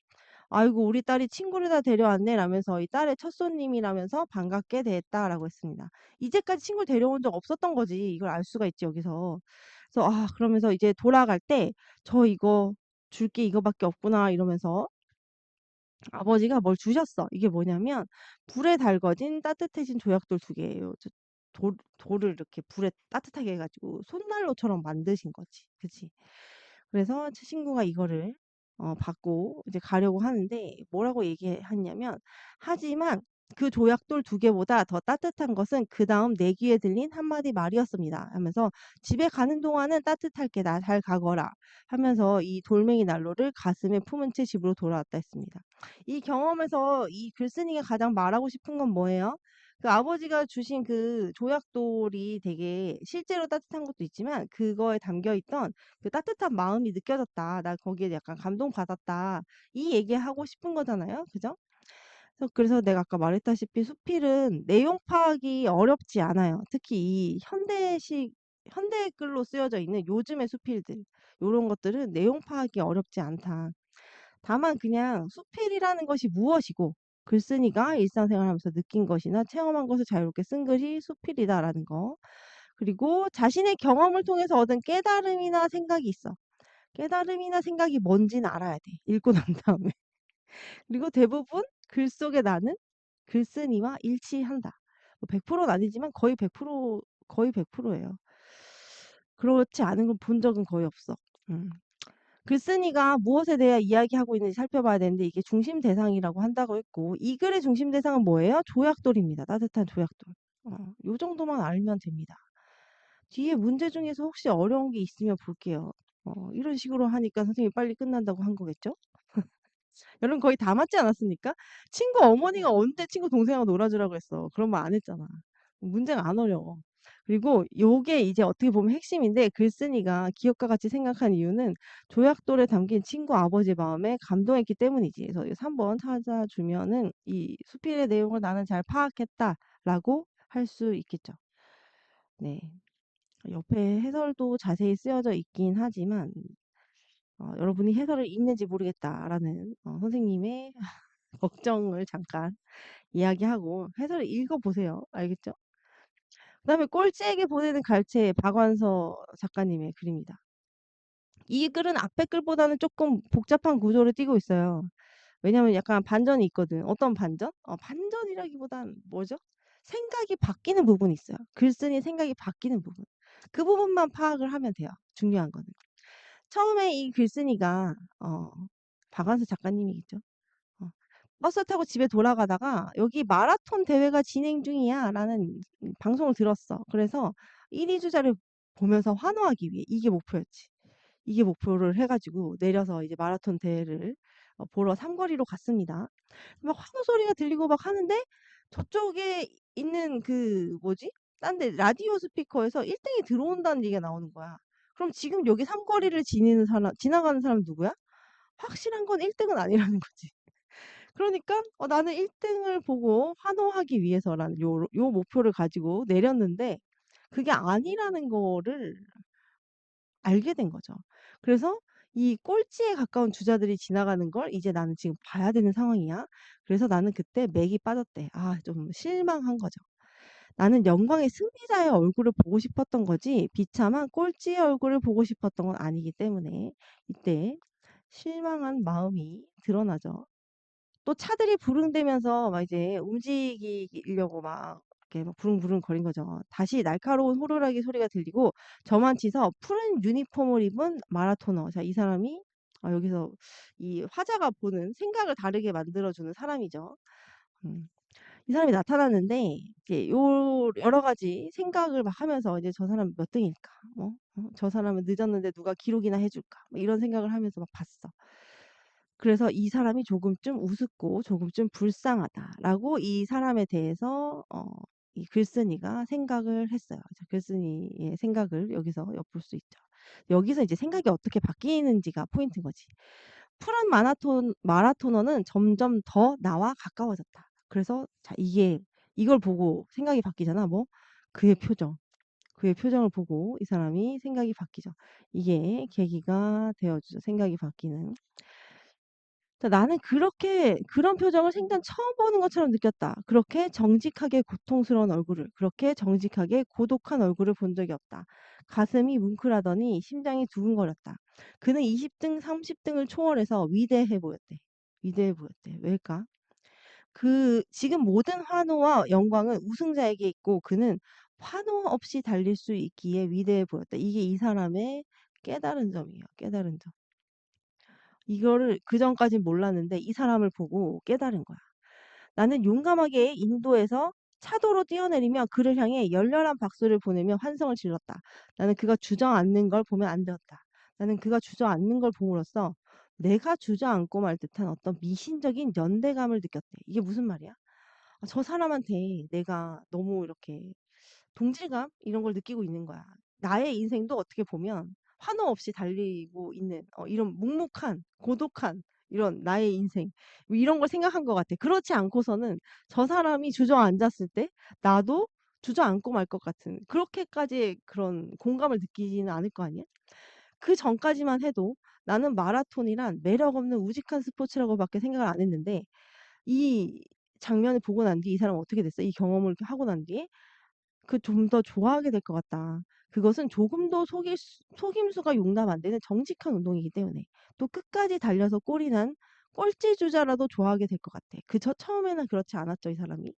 [SPEAKER 1] 아이고, 우리 딸이 친구를 다 데려왔네 라면서 이 딸의 첫 손님이라면서 반갑게 대했다라고 했습니다. 이제까지 친구를 데려온 적 없었던 거지. 이걸 알 수가 있지, 여기서. 그래서 그러면서 이제 돌아갈 때 저 이거 줄게 이거밖에 없구나 이러면서 아버지가 뭘 주셨어. 이게 뭐냐면 불에 달궈진 따뜻해진 조약돌 두 개예요. 돌을 이렇게 불에 따뜻하게 해가지고 손난로처럼 만드신 거지. 그치? 그래서 제 친구가 이거를 받고 이제 가려고 하는데 뭐라고 얘기했냐면, 하지만 그 조약돌 두 개보다 더 따뜻한 것은 그 다음 내 귀에 들린 한마디 말이었습니다. 하면서 집에 가는 동안은 따뜻할게 나 잘 가거라 하면서 이 돌멩이 난로를 가슴에 품은 채 집으로 돌아왔다 했습니다. 이 경험에서 이 글쓴이가 가장 말하고 싶은 건 뭐예요? 그 아버지가 주신 그 조약돌이 되게 실제로 따뜻한 것도 있지만 그거에 담겨 있던 그 따뜻한 마음이 느껴졌다. 나 거기에 약간 감동받았다. 이 얘기하고 싶은 거잖아요. 그죠? 그래서 내가 아까 말했다시피 수필은 내용 파악이 어렵지 않아요. 특히 이 현대글로 쓰여져 있는 요즘의 수필들, 요런 것들은 내용 파악이 어렵지 않다. 다만 그냥 수필이라는 것이 무엇이고 글쓴이가 일상생활하면서 느낀 것이나 체험한 것을 자유롭게 쓴 글이 수필이다라는 거. 그리고 자신의 경험을 통해서 얻은 깨달음이나 생각이 있어. 깨달음이나 생각이 뭔지는 알아야 돼. 읽고 난 다음에. 그리고 대부분 글 속의 나는 글쓴이와 일치한다. 뭐 100%는 아니지만 거의 100%예요. 그렇지 않은 걸 본 적은 거의 없어. 음. 글쓴이가 무엇에 대해 이야기하고 있는지 살펴봐야 되는데 이게 중심 대상이라고 한다고 했고, 이 글의 중심 대상은 뭐예요? 조약돌입니다. 따뜻한 조약돌. 요 정도만 알면 됩니다. 뒤에 문제 중에서 혹시 어려운 게 있으면 볼게요. 이런 식으로 하니까 선생님이 빨리 끝난다고 한 거겠죠? 여러분 거의 다 맞지 않았습니까? 친구 어머니가 언제 친구 동생하고 놀아주라고 했어. 그런 말 안 했잖아. 문제가 안 어려워. 그리고 요게 이제 어떻게 보면 핵심인데 글쓴이가 기업과 같이 생각한 이유는 조약돌에 담긴 친구 아버지의 마음에 감동했기 때문이지. 그래서 3번 찾아주면은 이 수필의 내용을 나는 잘 파악했다라고 할 수 있겠죠. 네. 옆에 해설도 자세히 쓰여져 있긴 하지만 여러분이 해설을 읽는지 모르겠다라는 선생님의 걱정을 잠깐 이야기하고 해설을 읽어보세요. 알겠죠? 그다음에 꼴찌에게 보내는 갈채 박완서 작가님의 글입니다. 이 글은 앞에 글보다는 조금 복잡한 구조를 띠고 있어요. 왜냐면 약간 반전이 있거든. 어떤 반전? 반전이라기보단 뭐죠? 생각이 바뀌는 부분이 있어요. 글쓴이 생각이 바뀌는 부분. 그 부분만 파악을 하면 돼요. 중요한 거는. 처음에 이 글쓴이가 박완서 작가님이겠죠. 어, 버스 타고 집에 돌아가다가 여기 마라톤 대회가 진행 중이야 라는 방송을 들었어. 그래서 1위 주자를 보면서 환호하기 위해 이게 목표였지. 이게 목표를 해가지고 내려서 이제 마라톤 대회를 보러 삼거리로 갔습니다. 막 환호 소리가 들리고 막 하는데 저쪽에 있는 그 뭐지? 딴데 라디오 스피커에서 1등이 들어온다는 얘기가 나오는 거야. 그럼 지금 여기 삼거리를 지나가는 사람 누구야? 확실한 건 1등은 아니라는 거지. 그러니까 나는 1등을 보고 환호하기 위해서라는 요 목표를 가지고 내렸는데 그게 아니라는 거를 알게 된 거죠. 그래서 이 꼴찌에 가까운 주자들이 지나가는 걸 이제 나는 지금 봐야 되는 상황이야. 그래서 나는 그때 맥이 빠졌대. 좀 실망한 거죠. 나는 영광의 승리자의 얼굴을 보고 싶었던 거지 비참한 꼴찌의 얼굴을 보고 싶었던 건 아니기 때문에 이때 실망한 마음이 드러나죠. 또 차들이 부릉대면서 막 이제 움직이려고 막 이렇게 막 부릉부릉 거린 거죠. 다시 날카로운 호루라기 소리가 들리고 저만치서 푸른 유니폼을 입은 마라토너. 자, 이 사람이 여기서 이 화자가 보는 생각을 다르게 만들어주는 사람이죠. 음. 이 사람이 나타났는데 이제 여러 가지 생각을 막 하면서 이제 저 사람 몇 등일까? 저 사람은 늦었는데 누가 기록이나 해줄까? 뭐 이런 생각을 하면서 막 봤어. 그래서 이 사람이 조금쯤 우습고 조금쯤 불쌍하다라고 이 사람에 대해서 이 글쓴이가 생각을 했어요. 글쓴이의 생각을 여기서 엿볼 수 있죠. 여기서 이제 생각이 어떻게 바뀌는지가 포인트인 거지. 푸른 마라토너는 점점 더 나와 가까워졌다. 그래서 자 이걸 보고 생각이 바뀌잖아. 뭐 그의 표정. 그의 표정을 보고 이 사람이 생각이 바뀌죠. 이게 계기가 되어주죠. 생각이 바뀌는. 나는 그런 표정을 생전 처음 보는 것처럼 느꼈다. 그렇게 정직하게 고통스러운 얼굴을, 그렇게 정직하게 고독한 얼굴을 본 적이 없다. 가슴이 뭉클하더니 심장이 두근거렸다. 그는 20등, 30등을 초월해서 위대해 보였대. 위대해 보였대. 왜일까? 지금 모든 환호와 영광은 우승자에게 있고 그는 환호 없이 달릴 수 있기에 위대해 보였다. 이게 이 사람의 깨달은 점이에요. 깨달은 점. 이거를 그전까진 몰랐는데 이 사람을 보고 깨달은 거야. 나는 용감하게 인도에서 차도로 뛰어내리며 그를 향해 열렬한 박수를 보내며 환성을 질렀다. 나는 그가 주저앉는 걸 보면 안 되었다. 나는 그가 주저앉는 걸 봄으로써 내가 주저앉고 말 듯한 어떤 미신적인 연대감을 느꼈대. 이게 무슨 말이야? 저 사람한테 내가 너무 이렇게 동질감 이런 걸 느끼고 있는 거야. 나의 인생도 어떻게 보면 환호 없이 달리고 있는 이런 묵묵한 고독한 이런 나의 인생 뭐 이런 걸 생각한 것 같아. 그렇지 않고서는 저 사람이 주저앉았을 때 나도 주저앉고 말 것 같은 그렇게까지 그런 공감을 느끼지는 않을 거 아니야? 그 전까지만 해도 나는 마라톤이란 매력 없는 우직한 스포츠라고밖에 생각을 안 했는데 이 장면을 보고 난 뒤 이 사람은 어떻게 됐어? 이 경험을 하고 난 뒤에 좀 더 좋아하게 될 것 같다. 그것은 조금도 속임수가 용납 안 되는 정직한 운동이기 때문에 또 끝까지 달려서 꼴이 난 꼴찌 주자라도 좋아하게 될 것 같아. 처음에는 그렇지 않았죠, 이 사람이.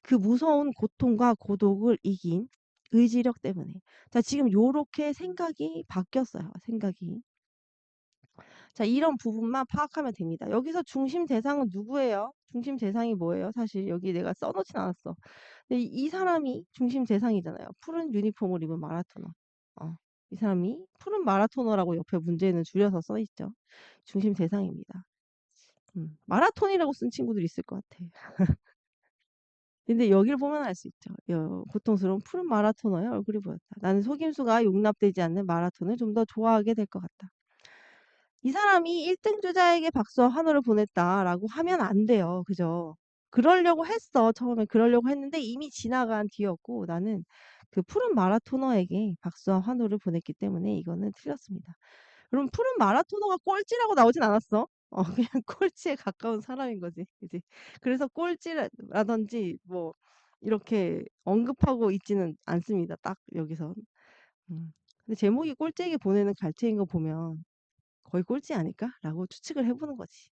[SPEAKER 1] 그 무서운 고통과 고독을 이긴 의지력 때문에. 자, 지금 요렇게 생각이 바뀌었어요. 생각이. 자, 이런 부분만 파악하면 됩니다. 여기서 중심 대상은 누구예요? 중심 대상이 뭐예요? 사실 여기 내가 써놓진 않았어. 근데 이 사람이 중심 대상이잖아요. 푸른 유니폼을 입은 마라토너. 이 사람이 푸른 마라토너라고 옆에 문제는 줄여서 써있죠. 중심 대상입니다. 마라톤이라고 쓴 친구들이 있을 것 같아. 근데 여기를 보면 알 수 있죠. 고통스러운 푸른 마라토너의 얼굴이 보였다. 나는 속임수가 용납되지 않는 마라톤을 좀 더 좋아하게 될 것 같다. 이 사람이 1등 주자에게 박수와 환호를 보냈다라고 하면 안 돼요. 그죠? 그러려고 했어. 처음에 그러려고 했는데 이미 지나간 뒤였고 나는 그 푸른 마라토너에게 박수와 환호를 보냈기 때문에 이거는 틀렸습니다. 그럼 푸른 마라토너가 꼴찌라고 나오진 않았어. 그냥 꼴찌에 가까운 사람인 거지. 이제 그래서 꼴찌라든지 뭐 이렇게 언급하고 있지는 않습니다. 딱 여기서. 근데 제목이 꼴찌에게 보내는 갈채인 거 보면 거의 꼴찌 아닐까?라고 추측을 해보는 거지.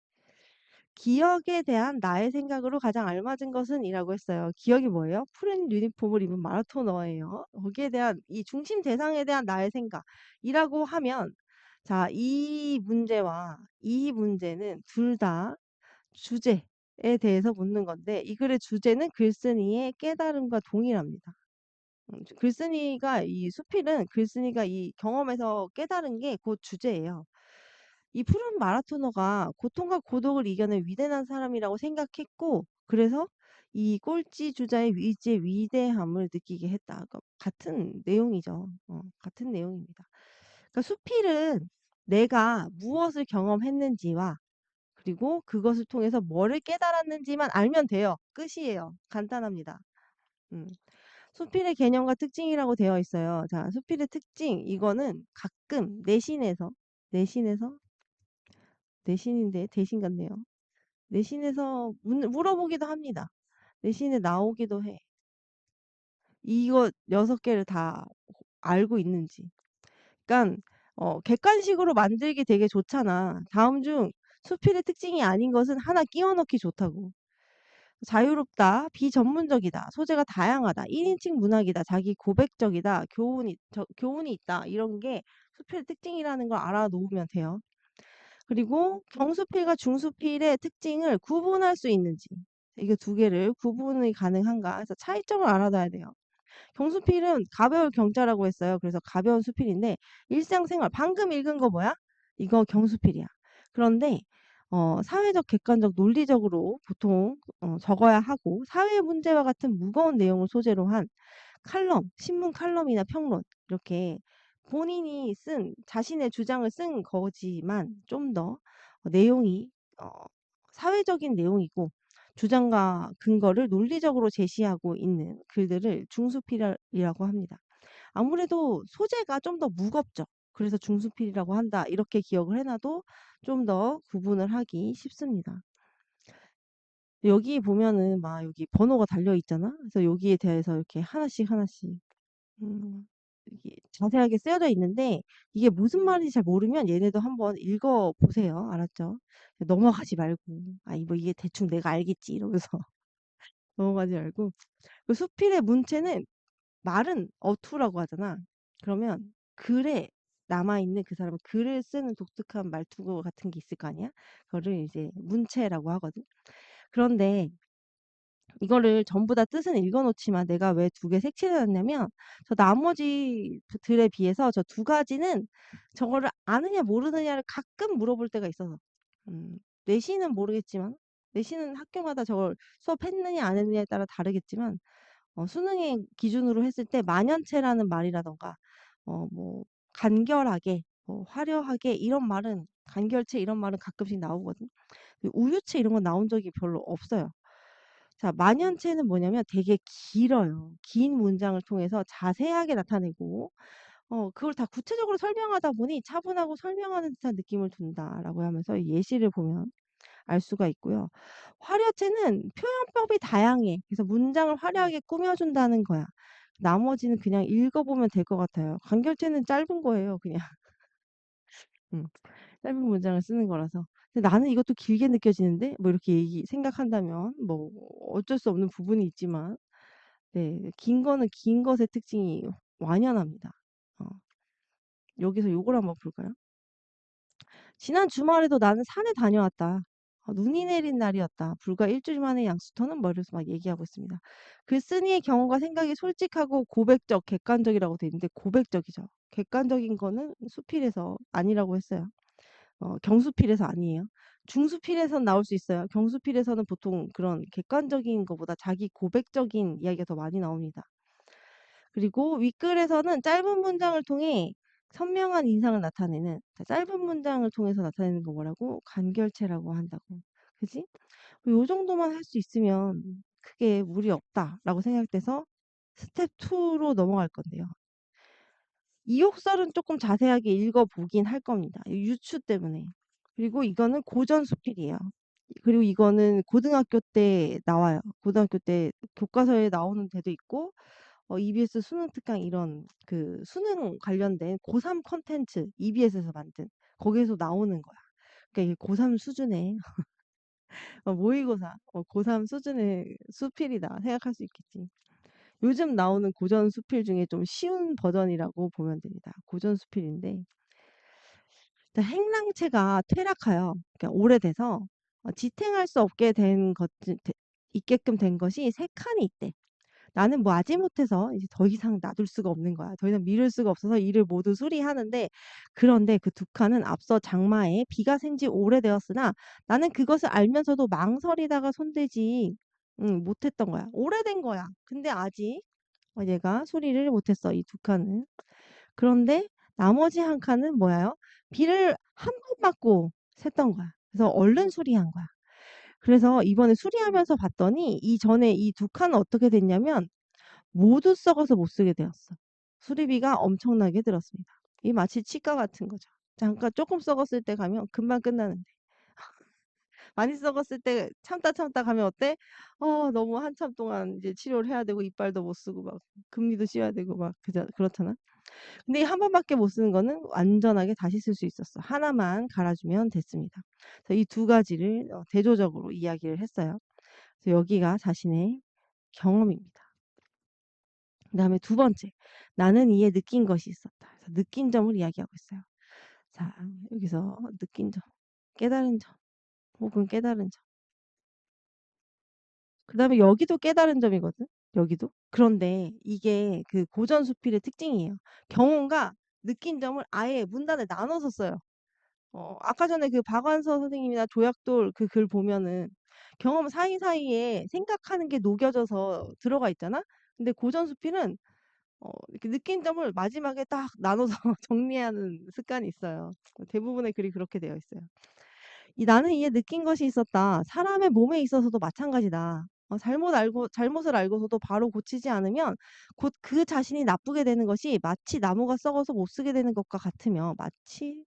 [SPEAKER 1] 기억에 대한 나의 생각으로 가장 알맞은 것은 이라고 했어요. 기억이 뭐예요? 푸른 유니폼을 입은 마라토너예요. 거기에 대한 이 중심 대상에 대한 나의 생각이라고 하면 자, 이 문제와 이 문제는 둘 다 주제에 대해서 묻는 건데 이 글의 주제는 글쓴이의 깨달음과 동일합니다. 글쓴이가 이 수필은 글쓴이가 이 경험에서 깨달은 게 곧 주제예요. 이 푸른 마라토너가 고통과 고독을 이겨낸 위대한 사람이라고 생각했고 그래서 이 꼴찌 주자의 의지의 위대함을 느끼게 했다. 그러니까 같은 내용이죠. 같은 내용입니다. 그러니까 수필은 내가 무엇을 경험했는지와 그리고 그것을 통해서 뭐를 깨달았는지만 알면 돼요. 끝이에요. 간단합니다. 음. 수필의 개념과 특징이라고 되어 있어요. 자, 수필의 특징 이거는 가끔 내신에서 내신인데 대신 같네요. 내신에서 물어보기도 합니다. 내신에 나오기도 해. 이거 6개를 다 알고 있는지. 그러니까 객관식으로 만들기 되게 좋잖아. 다음 중 수필의 특징이 아닌 것은 하나 끼워 넣기 좋다고. 자유롭다, 비전문적이다, 소재가 다양하다, 1인칭 문학이다, 자기 고백적이다, 교훈이 있다. 이런 게 수필의 특징이라는 걸 알아놓으면 돼요. 그리고 경수필과 중수필의 특징을 구분할 수 있는지 이게 두 개를 구분이 가능한가 해서 차이점을 알아둬야 돼요. 경수필은 가벼울 경자라고 했어요. 그래서 가벼운 수필인데 일상생활 방금 읽은 거 뭐야? 이거 경수필이야. 그런데 사회적 객관적 논리적으로 보통 적어야 하고 사회 문제와 같은 무거운 내용을 소재로 한 신문 칼럼이나 평론 이렇게 본인이 쓴 자신의 주장을 쓴 거지만 좀 더 내용이 어 사회적인 내용이고 주장과 근거를 논리적으로 제시하고 있는 글들을 중수필이라고 합니다. 아무래도 소재가 좀 더 무겁죠. 그래서 중수필이라고 한다. 이렇게 기억을 해놔도 좀 더 구분을 하기 쉽습니다. 여기 보면은 막 여기 번호가 달려 있잖아. 그래서 여기에 대해서 이렇게 하나씩 하나씩 이게 자세하게 쓰여져 있는데 이게 무슨 말인지 잘 모르면 얘네도 한번 읽어 보세요. 알았죠? 넘어가지 말고 뭐 이게 대충 내가 알겠지 이러면서 넘어가지 말고 그 수필의 문체는 말은 어투라고 하잖아. 그러면 글에 남아있는 그 사람은 글을 쓰는 독특한 말투 같은 게 있을 거 아니야? 그거를 이제 문체라고 하거든. 그런데 이거를 전부 다 뜻은 읽어놓지만 내가 왜 2개 색칠해놨냐면 저 나머지 들에 비해서 저 2가지는 저거를 아느냐 모르느냐를 가끔 물어볼 때가 있어서 내신은 모르겠지만 내신은 학교마다 저걸 수업했느냐 안 했느냐에 따라 다르겠지만 수능의 기준으로 했을 때 만연체라는 말이라던가 뭐 간결하게 화려하게 이런 말은 간결체 이런 말은 가끔씩 나오거든. 우유체 이런 건 나온 적이 별로 없어요. 자, 만연체는 뭐냐면 되게 길어요. 긴 문장을 통해서 자세하게 나타내고 그걸 다 구체적으로 설명하다 보니 차분하고 설명하는 듯한 느낌을 준다라고 하면서 이 예시를 보면 알 수가 있고요. 화려체는 표현법이 다양해. 그래서 문장을 화려하게 꾸며준다는 거야. 나머지는 그냥 읽어보면 될 것 같아요. 간결체는 짧은 거예요, 그냥. 음, 짧은 문장을 쓰는 거라서. 근데 나는 이것도 길게 느껴지는데? 뭐 이렇게 생각한다면 뭐 어쩔 수 없는 부분이 있지만 네, 긴 거는 긴 것의 특징이 완연합니다. 어, 여기서 요걸 한번 볼까요? 지난 주말에도 나는 산에 다녀왔다. 눈이 내린 날이었다. 불과 일주일 만에 양수터는 뭐 이러면서 막 얘기하고 있습니다. 글쓴이의 경험과 생각이 솔직하고 고백적, 객관적이라고 돼 있는데 고백적이죠. 객관적인 거는 수필에서 아니라고 했어요. 경수필에서 아니에요. 중수필에선 나올 수 있어요. 경수필에서는 보통 그런 객관적인 것보다 자기 고백적인 이야기가 더 많이 나옵니다. 그리고 윗글에서는 짧은 문장을 통해 선명한 인상을 나타내는, 짧은 문장을 통해서 나타내는 거 뭐라고? 간결체라고 한다고. 그지? 요 정도만 할 수 있으면 크게 무리 없다라고 생각돼서 스텝 2로 넘어갈 건데요. 이욕설은 조금 자세하게 읽어보긴 할 겁니다. 유추 때문에. 그리고 이거는 고전 수필이에요. 그리고 이거는 고등학교 때 나와요. 고등학교 때 교과서에 나오는 데도 있고, EBS 수능 특강 이런 그 수능 관련된 고3 컨텐츠 EBS에서 만든 거기에서 나오는 거야. 그러니까 이게 고3 수준의 모의고사, 고3 수준의 수필이다 생각할 수 있겠지. 요즘 나오는 고전 수필 중에 좀 쉬운 버전이라고 보면 됩니다. 고전 수필인데 일단 행랑채가 퇴락하여, 그러니까 오래돼서 지탱할 수 없게 된 것, 있게끔 된 것이 세 칸이 있대. 나는 뭐 마지못해서 이제 더 이상 놔둘 수가 없는 거야. 더 이상 미룰 수가 없어서 이를 모두 수리하는데, 그런데 그 두 칸은 앞서 장마에 비가 샌 지 오래되었으나 나는 그것을 알면서도 망설이다가 손대지 못했던 거야. 오래된 거야. 근데 아직 얘가 수리를 못했어. 이 두 칸은. 그런데 나머지 한 칸은 뭐야요? 비를 한 번 맞고 샜던 거야. 그래서 얼른 수리한 거야. 그래서 이번에 수리하면서 봤더니 이전에 이 두 칸은 어떻게 됐냐면 모두 썩어서 못 쓰게 되었어. 수리비가 엄청나게 들었습니다. 이 마치 치과 같은 거죠. 잠깐 조금 썩었을 때 가면 금방 끝나는데 많이 썩었을 때 참다 참다 가면 어때? 너무 한참 동안 이제 치료를 해야 되고 이빨도 못 쓰고 막 금리도 씌워야 되고 막 그렇잖아. 근데 한 번밖에 못 쓰는 거는 완전하게 다시 쓸 수 있었어. 하나만 갈아주면 됐습니다. 그래서 이 두 가지를 대조적으로 이야기를 했어요. 그래서 여기가 자신의 경험입니다. 그다음에 두 번째, 나는 이에 느낀 것이 있었다. 그래서 느낀 점을 이야기하고 있어요. 자, 여기서 느낀 점, 깨달은 점, 혹은 깨달은 점. 그다음에 여기도 깨달은 점이거든. 여기도. 그런데 이게 그 고전 수필의 특징이에요. 경험과 느낀 점을 아예 문단에 나눠서 써요. 아까 전에 그 박완서 선생님이나 조약돌 그 글 보면은 경험 사이사이에 생각하는 게 녹여져서 들어가 있잖아. 근데 고전 수필은 이렇게 느낀 점을 마지막에 딱 나눠서 정리하는 습관이 있어요. 대부분의 글이 그렇게 되어 있어요. 나는 이에 느낀 것이 있었다. 사람의 몸에 있어서도 마찬가지다. 잘못을 알고서도 바로 고치지 않으면 곧 그 자신이 나쁘게 되는 것이 마치 나무가 썩어서 못 쓰게 되는 것과 같으며, 마치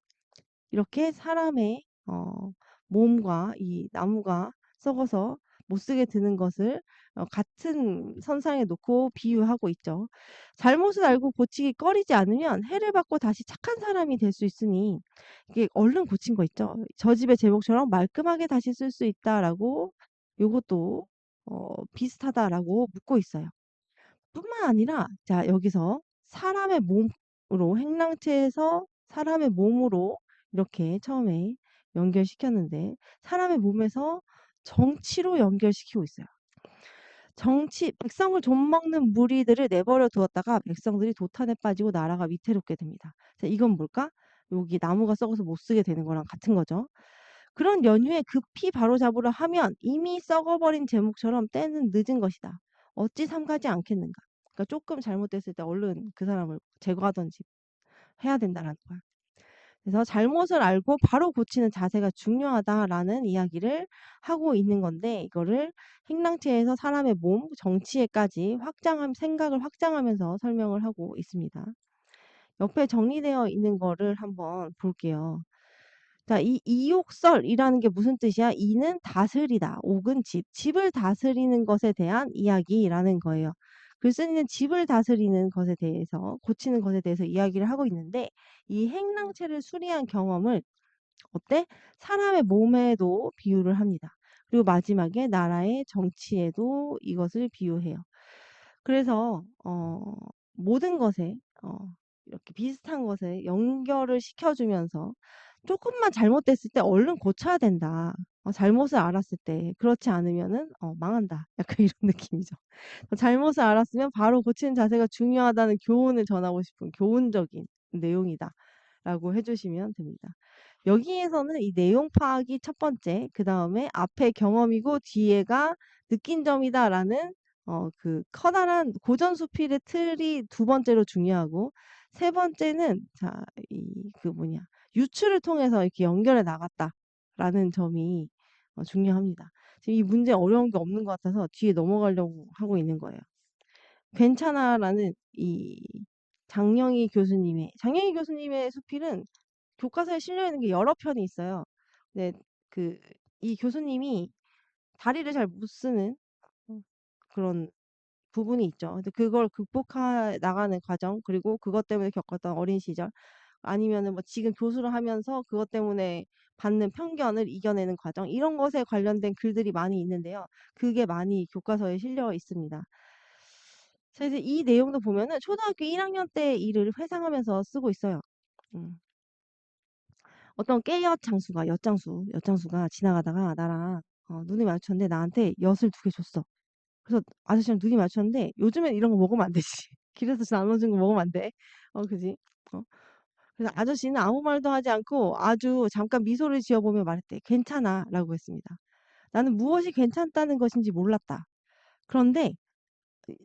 [SPEAKER 1] 이렇게 사람의 몸과 이 나무가 썩어서 못 쓰게 되는 것을 같은 선상에 놓고 비유하고 있죠. 잘못을 알고 고치기 꺼리지 않으면 해를 받고 다시 착한 사람이 될 수 있으니, 이게 얼른 고친 거 있죠. 저 집의 제목처럼 말끔하게 다시 쓸 수 있다라고, 요것도 비슷하다라고 묻고 있어요. 뿐만 아니라 자 여기서 사람의 몸으로, 행랑체에서 사람의 몸으로 이렇게 처음에 연결시켰는데 사람의 몸에서 정치로 연결시키고 있어요. 정치, 백성을 좀먹는 무리들을 내버려 두었다가 백성들이 도탄에 빠지고 나라가 위태롭게 됩니다. 자, 이건 뭘까? 여기 나무가 썩어서 못 쓰게 되는 거랑 같은 거죠. 그런 연유에 급히 바로잡으려 하면 이미 썩어버린 제목처럼 때는 늦은 것이다. 어찌 삼가지 않겠는가? 그러니까 조금 잘못됐을 때 얼른 그 사람을 제거하든지 해야 된다라는 거야. 그래서 잘못을 알고 바로 고치는 자세가 중요하다라는 이야기를 하고 있는 건데, 이거를 행랑체에서 사람의 몸, 정치에까지 생각을 확장하면서 설명을 하고 있습니다. 옆에 정리되어 있는 거를 한번 볼게요. 자, 이 이욕설이라는 게 무슨 뜻이야? 이는 다스리다, 옥은 집, 집을 다스리는 것에 대한 이야기라는 거예요. 글쓴이는 집을 다스리는 것에 대해서, 고치는 것에 대해서 이야기를 하고 있는데, 이 행랑체를 수리한 경험을 어때? 사람의 몸에도 비유를 합니다. 그리고 마지막에 나라의 정치에도 이것을 비유해요. 그래서 모든 것에 이렇게 비슷한 것에 연결을 시켜주면서 조금만 잘못됐을 때 얼른 고쳐야 된다. 잘못을 알았을 때 그렇지 않으면은 망한다. 약간 이런 느낌이죠. 잘못을 알았으면 바로 고치는 자세가 중요하다는 교훈을 전하고 싶은 교훈적인 내용이다. 라고 해 주시면 됩니다. 여기에서는 이 내용 파악이 첫 번째, 그다음에 앞에 경험이고 뒤에가 느낀 점이다라는 그 커다란 고전 수필의 틀이 두 번째로 중요하고, 세 번째는 자, 그 뭐냐, 유추를 통해서 이렇게 연결해 나갔다라는 점이 중요합니다. 지금 이 문제 어려운 게 없는 것 같아서 뒤에 넘어가려고 하고 있는 거예요. 괜찮아라는 이 장영희 교수님의 수필은 교과서에 실려 있는 게 여러 편이 있어요. 근데 그 이 교수님이 다리를 잘 못 쓰는 그런 부분이 있죠. 근데 그걸 극복해 나가는 과정, 그리고 그것 때문에 겪었던 어린 시절, 아니면은 뭐 지금 교수를 하면서 그것 때문에 받는 편견을 이겨내는 과정, 이런 것에 관련된 글들이 많이 있는데요. 그게 많이 교과서에 실려 있습니다. 그래서 이 내용도 보면은 초등학교 1학년 때 일을 회상하면서 쓰고 있어요. 음. 어떤 엿장수가 지나가다가 나랑 눈이 마주쳤는데 나한테 엿을 두 개 줬어. 그래서 아저씨랑 눈이 마주쳤는데 요즘엔 이런 거 먹으면 안 되지. 길에서 나눠준 거 먹으면 안 돼. 그지? 어. 그래서 아저씨는 아무 말도 하지 않고 아주 잠깐 미소를 지어보며 말했대. 괜찮아. 라고 했습니다. 나는 무엇이 괜찮다는 것인지 몰랐다. 그런데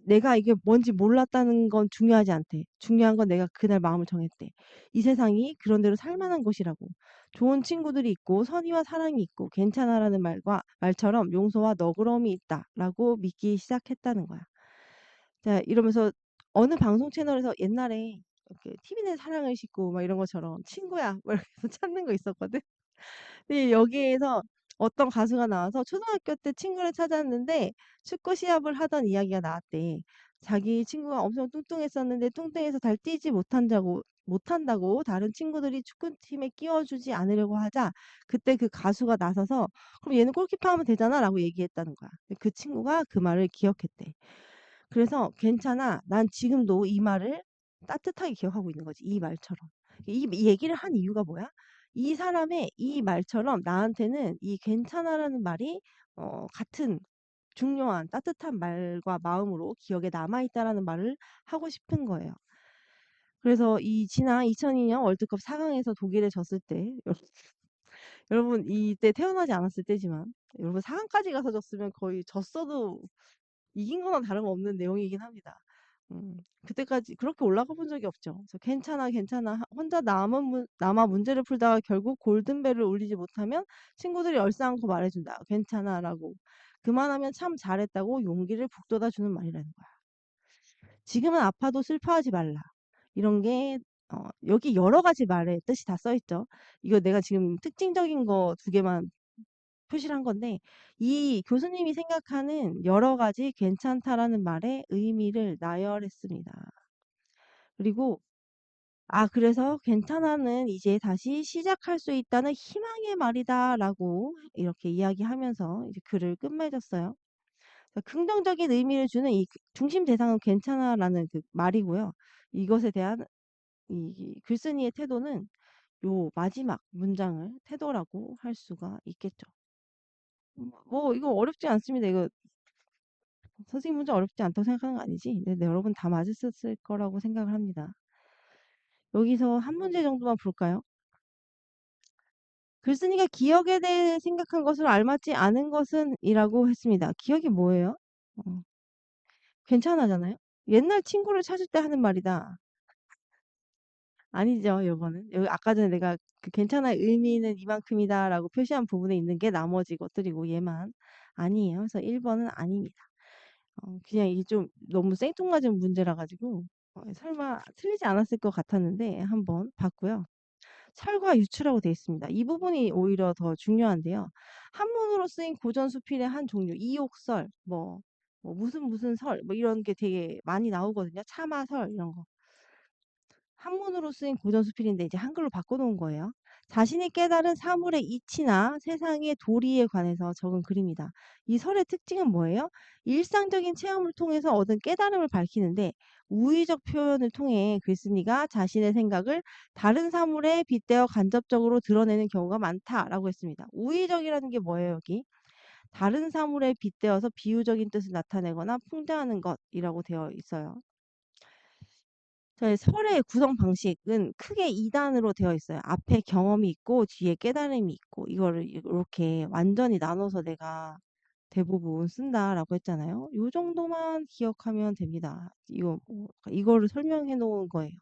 [SPEAKER 1] 내가 이게 뭔지 몰랐다는 건 중요하지 않대. 중요한 건 내가 그날 마음을 정했대. 이 세상이 그런 대로 살만한 곳이라고. 좋은 친구들이 있고 선의와 사랑이 있고 괜찮아라는 말처럼 용서와 너그러움이 있다라고 믿기 시작했다는 거야. 자, 이러면서 어느 방송 채널에서 옛날에 이렇게 TV 내 사랑을 싣고 막 이런 것처럼 친구야 막 이렇게 해서 찾는 거 있었거든. 근데 여기에서 어떤 가수가 나와서 초등학교 때 친구를 찾았는데 축구 시합을 하던 이야기가 나왔대. 자기 친구가 엄청 뚱뚱했었는데 뚱뚱해서 잘 뛰지 못한다고 다른 친구들이 축구팀에 끼워주지 않으려고 하자, 그때 그 가수가 나서서 그럼 얘는 골키퍼 하면 되잖아라고 얘기했다는 거야. 근데 그 친구가 그 말을 기억했대. 그래서 괜찮아. 난 지금도 이 말을 따뜻하게 기억하고 있는 거지. 이 말처럼. 이 얘기를 한 이유가 뭐야? 이 사람의 이 말처럼 나한테는 이 괜찮아라는 말이 같은 중요한 따뜻한 말과 마음으로 기억에 남아있다라는 말을 하고 싶은 거예요. 그래서 이 지난 2002년 월드컵 4강에서 독일에 졌을 때 여러분 이때 태어나지 않았을 때지만 여러분 4강까지 가서 졌으면 거의 졌어도 이긴 거나 다름없는 내용이긴 합니다. 그때까지 그렇게 올라가 본 적이 없죠. 그래서 괜찮아, 괜찮아. 혼자 남아 문제를 풀다가 결국 골든벨을 울리지 못하면 친구들이 얼싸안고 말해준다. 괜찮아라고. 그만하면 참 잘했다고 용기를 북돋아 주는 말이라는 거야. 지금은 아파도 슬퍼하지 말라. 이런 게 여기 여러 가지 말의 뜻이 다 써 있죠. 이거 내가 지금 특징적인 거 두 개만 표시를 한 건데, 이 교수님이 생각하는 여러 가지 괜찮다라는 말의 의미를 나열했습니다. 그리고 그래서 괜찮아는 이제 다시 시작할 수 있다는 희망의 말이다라고 이렇게 이야기하면서 이제 글을 끝맺었어요. 긍정적인 의미를 주는 이 중심 대상은 괜찮아라는 그 말이고요. 이것에 대한 이 글쓴이의 태도는 요 마지막 문장을 태도라고 할 수가 있겠죠. 뭐 이거 어렵지 않습니다. 이거 선생님 문제 어렵지 않다고 생각하는 거 아니지? 네, 여러분 다 맞으셨을 거라고 생각을 합니다. 여기서 한 문제 정도만 볼까요? 글쓴이가 기억에 대해 생각한 것을 알맞지 않은 것은 이라고 했습니다. 기억이 뭐예요? 어, 괜찮아잖아요? 옛날 친구를 찾을 때 하는 말이다. 아니죠, 요거는. 여기 아까 전에 내가 그 괜찮아의 의미는 이만큼이다라고 표시한 부분에 있는 게 나머지 것들이고 얘만 아니에요. 그래서 1번은 아닙니다. 그냥 이게 좀 너무 생뚱맞은 문제라 가지고 설마 틀리지 않았을 것 같았는데 한번 봤고요. 철과 유추라고 되어 있습니다. 이 부분이 오히려 더 중요한데요. 한문으로 쓰인 고전 수필의 한 종류, 이옥설, 뭐 무슨 설, 뭐 이런 게 되게 많이 나오거든요. 참화설 이런 거. 한문으로 쓰인 고전 수필인데 이제 한글로 바꿔놓은 거예요. 자신이 깨달은 사물의 이치나 세상의 도리에 관해서 적은 글입니다. 이 설의 특징은 뭐예요? 일상적인 체험을 통해서 얻은 깨달음을 밝히는데 우의적 표현을 통해 글쓴이가 자신의 생각을 다른 사물에 빗대어 간접적으로 드러내는 경우가 많다라고 했습니다. 우의적이라는 게 뭐예요, 여기? 다른 사물에 빗대어서 비유적인 뜻을 나타내거나 풍자하는 것이라고 되어 있어요. 저의 설의 구성 방식은 크게 2 단으로 되어 있어요. 앞에 경험이 있고 뒤에 깨달음이 있고, 이거를 요렇게 완전히 나눠서 내가 대부분 쓴다라고 했잖아요. 요 정도만 기억하면 됩니다. 이거를 설명해 놓은 거예요.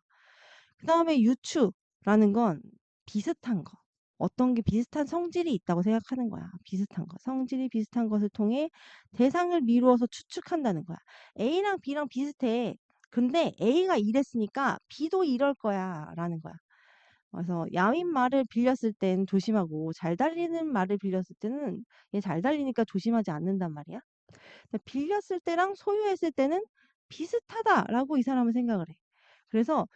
[SPEAKER 1] 그다음에 유추라는 건 비슷한 거. 어떤 게 비슷한 성질이 있다고 생각하는 거야. 비슷한 거. 성질이 비슷한 것을 통해 대상을 미루어서 추측한다는 거야. A랑 B랑 비슷해. 근데 A가 이랬으니까 B도 이럴 거야. 라는 거야. 그래서 야윈 말을 빌렸을 땐 조심하고, 잘 달리는 말을 빌렸을 때는 얘 잘 달리니까 조심하지 않는단 말이야. 빌렸을 때랑 소유했을 때는 비슷하다라고 이 사람은 생각을 해. 그래서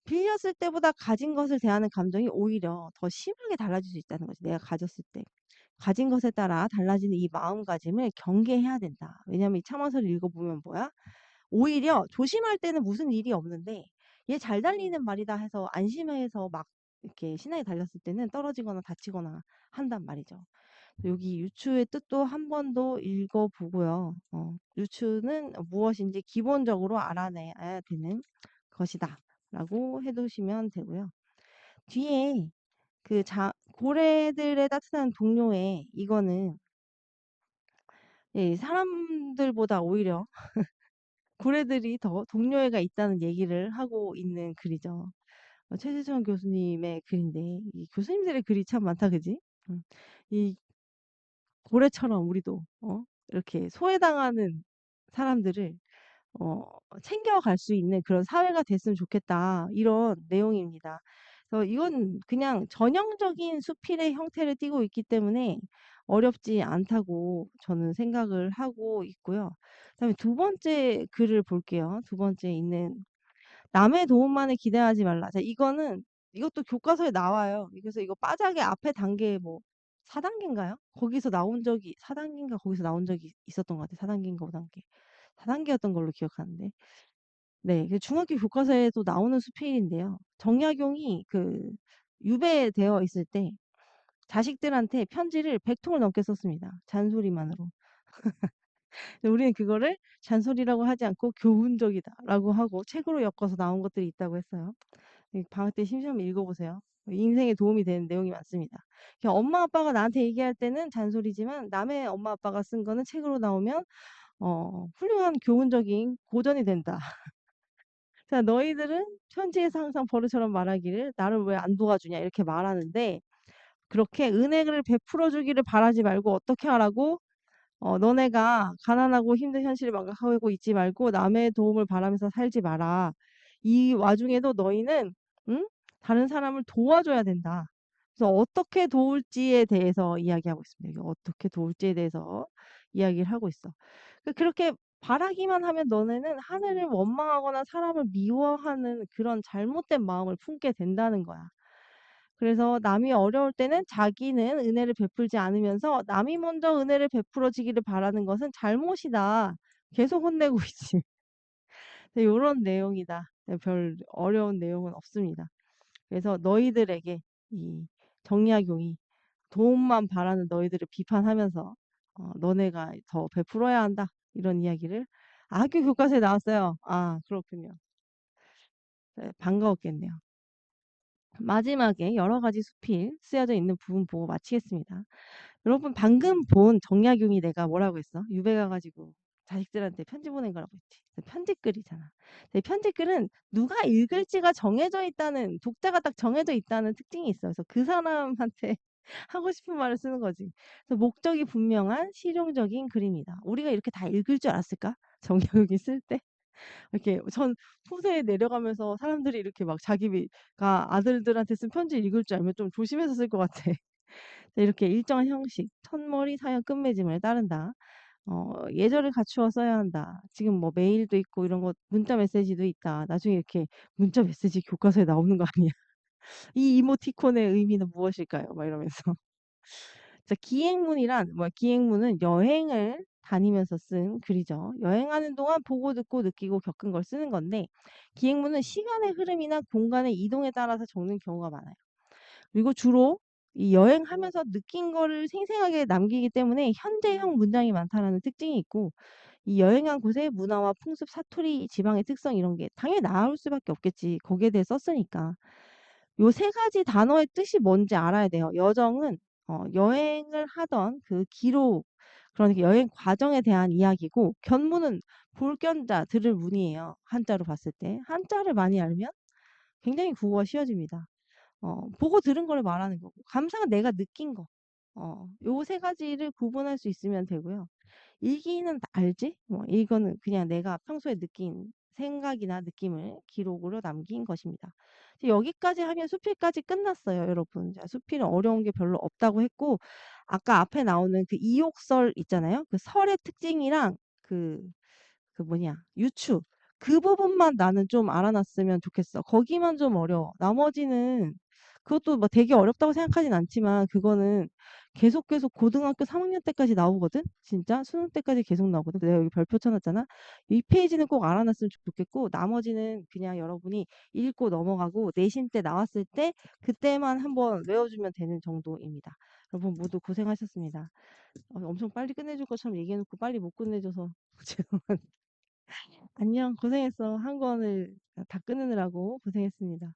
[SPEAKER 1] 빌렸을 때보다 가진 것을 대하는 감정이 오히려 더 심하게 달라질 수 있다는 거지. 내가 가졌을 때. 가진 것에 따라 달라지는 이 마음가짐을 경계해야 된다. 왜냐면 이 참화서를 읽어보면 뭐야? 오히려 조심할 때는 무슨 일이 없는데, 얘 잘 달리는 말이다 해서 안심해서 막 이렇게 신나게 달렸을 때는 떨어지거나 다치거나 한단 말이죠. 여기 유추의 뜻도 한 번 더 읽어보고요. 유추는 무엇인지 기본적으로 알아내야 되는 것이다 라고 해두시면 되고요. 뒤에 고래들의 따뜻한 동료에, 이거는 예, 사람들보다 오히려 고래들이 더 동료애가 있다는 얘기를 하고 있는 글이죠. 최재천 교수님의 글인데, 이 교수님들의 글이 참 많다, 그지? 이 고래처럼 우리도 이렇게 소외당하는 사람들을 어 챙겨갈 수 있는 그런 사회가 됐으면 좋겠다, 이런 내용입니다. 그래서 이건 그냥 전형적인 수필의 형태를 띠고 있기 때문에 어렵지 않다고 저는 생각을 하고 있고요. 그다음에 두 번째 글을 볼게요. 두 번째 있는 남의 도움만을 기대하지 말라. 자, 이것도 교과서에 나와요. 그래서 이거 빠작의 앞에 단계, 뭐 4단계인가요? 거기서 나온 적이, 4단계인가 거기서 나온 적이 있었던 것 같아요. 4단계인가 5단계. 4단계였던 걸로 기억하는데. 네, 중학교 교과서에도 나오는 수필인데요. 정약용이 유배되어 있을 때 자식들한테 편지를 100통을 넘게 썼습니다. 잔소리만으로. 근데 우리는 그거를 잔소리라고 하지 않고 교훈적이다라고 하고 책으로 엮어서 나온 것들이 있다고 했어요. 방학 때 심심하면 읽어보세요. 인생에 도움이 되는 내용이 많습니다. 그냥 엄마 아빠가 나한테 얘기할 때는 잔소리지만, 남의 엄마 아빠가 쓴 거는 책으로 나오면 훌륭한 교훈적인 고전이 된다. 자, 너희들은 편지에서 항상 버릇처럼 말하기를 나를 왜 안 도와주냐 이렇게 말하는데, 그렇게 은혜를 베풀어 주기를 바라지 말고 어떻게 하라고? 너네가 가난하고 힘든 현실을 망각하고 있지 말고 남의 도움을 바라면서 살지 마라. 이 와중에도 너희는 응? 다른 사람을 도와줘야 된다. 그래서 어떻게 도울지에 대해서 이야기하고 있습니다. 여기 어떻게 도울지에 대해서 이야기를 하고 있어. 그렇게 바라기만 하면 너네는 하늘을 원망하거나 사람을 미워하는 그런 잘못된 마음을 품게 된다는 거야. 그래서 남이 어려울 때는 자기는 은혜를 베풀지 않으면서 남이 먼저 은혜를 베풀어 지기를 바라는 것은 잘못이다. 계속 혼내고 있지. 요런 내용이다. 네, 별 어려운 내용은 없습니다. 그래서 너희들에게 이 정약용이 도움만 바라는 너희들을 비판하면서 너네가 더 베풀어야 한다, 이런 이야기를 학교 교과서에 나왔어요. 아, 그렇군요. 네, 반가웠겠네요. 마지막에 여러 가지 수필 쓰여져 있는 부분 보고 마치겠습니다. 여러분, 방금 본 정약용이 내가 뭐라고 했어? 유배 가가지고 자식들한테 편지 보낸 거라고 했지. 편지글이잖아. 편지글은 누가 읽을지가 정해져 있다는, 독자가 딱 정해져 있다는 특징이 있어. 그래서 그 사람한테 하고 싶은 말을 쓰는 거지. 그래서 목적이 분명한 실용적인 글입니다. 우리가 이렇게 다 읽을 줄 알았을까? 정약용이 쓸 때? 이렇게 전 후세에 내려가면서 사람들이 이렇게 막 자기가 아들들한테 쓴 편지 읽을 줄 알면 좀 조심해서 쓸 것 같아. 이렇게 일정한 형식, 첫머리 사연 끝맺음을 따른다. 예절을 갖추어 써야 한다. 지금 뭐 메일도 있고 이런 거, 문자 메시지도 있다. 나중에 이렇게 문자 메시지 교과서에 나오는 거 아니야? 이 이모티콘의 의미는 무엇일까요? 막 이러면서. 자, 기행문은 여행을 다니면서 쓴 글이죠. 여행하는 동안 보고 듣고 느끼고 겪은 걸 쓰는 건데, 기행문은 시간의 흐름이나 공간의 이동에 따라서 적는 경우가 많아요. 그리고 주로 이 여행하면서 느낀 거를 생생하게 남기기 때문에 현재형 문장이 많다라는 특징이 있고, 이 여행한 곳의 문화와 풍습, 사투리, 지방의 특성 이런 게 당연히 나올 수밖에 없겠지. 거기에 대해 썼으니까. 요 세 가지 단어의 뜻이 뭔지 알아야 돼요. 여정은 여행을 하던 그 기록, 그러니까 여행 과정에 대한 이야기고, 견문은 볼견자 들을 문이에요. 한자로 봤을 때. 한자를 많이 알면 굉장히 국어가 쉬워집니다. 보고 들은 걸 말하는 거고, 감상은 내가 느낀 거. 요 세 가지를 구분할 수 있으면 되고요. 일기는 알지? 이거는 그냥 내가 평소에 느낀 생각이나 느낌을 기록으로 남긴 것입니다. 이제 여기까지 하면 수필까지 끝났어요, 여러분. 자, 수필은 어려운 게 별로 없다고 했고, 아까 앞에 나오는 그 이욕설 있잖아요. 그 설의 특징이랑 그 뭐냐, 유추. 그 부분만 나는 좀 알아놨으면 좋겠어. 거기만 좀 어려워. 나머지는 그것도 뭐 되게 어렵다고 생각하진 않지만, 그거는 계속 고등학교 3학년 때까지 나오거든? 진짜? 수능 때까지 계속 나오거든? 내가 여기 별표 쳐놨잖아? 이 페이지는 꼭 알아놨으면 좋겠고, 나머지는 그냥 여러분이 읽고 넘어가고, 내신 때 나왔을 때, 그때만 한번 외워주면 되는 정도입니다. 여러분 모두 고생하셨습니다. 엄청 빨리 끝내줄 것처럼 얘기해놓고 빨리 못 끝내줘서 죄송합니다. 안녕. 고생했어. 한 권을 다 끊느라고 고생했습니다.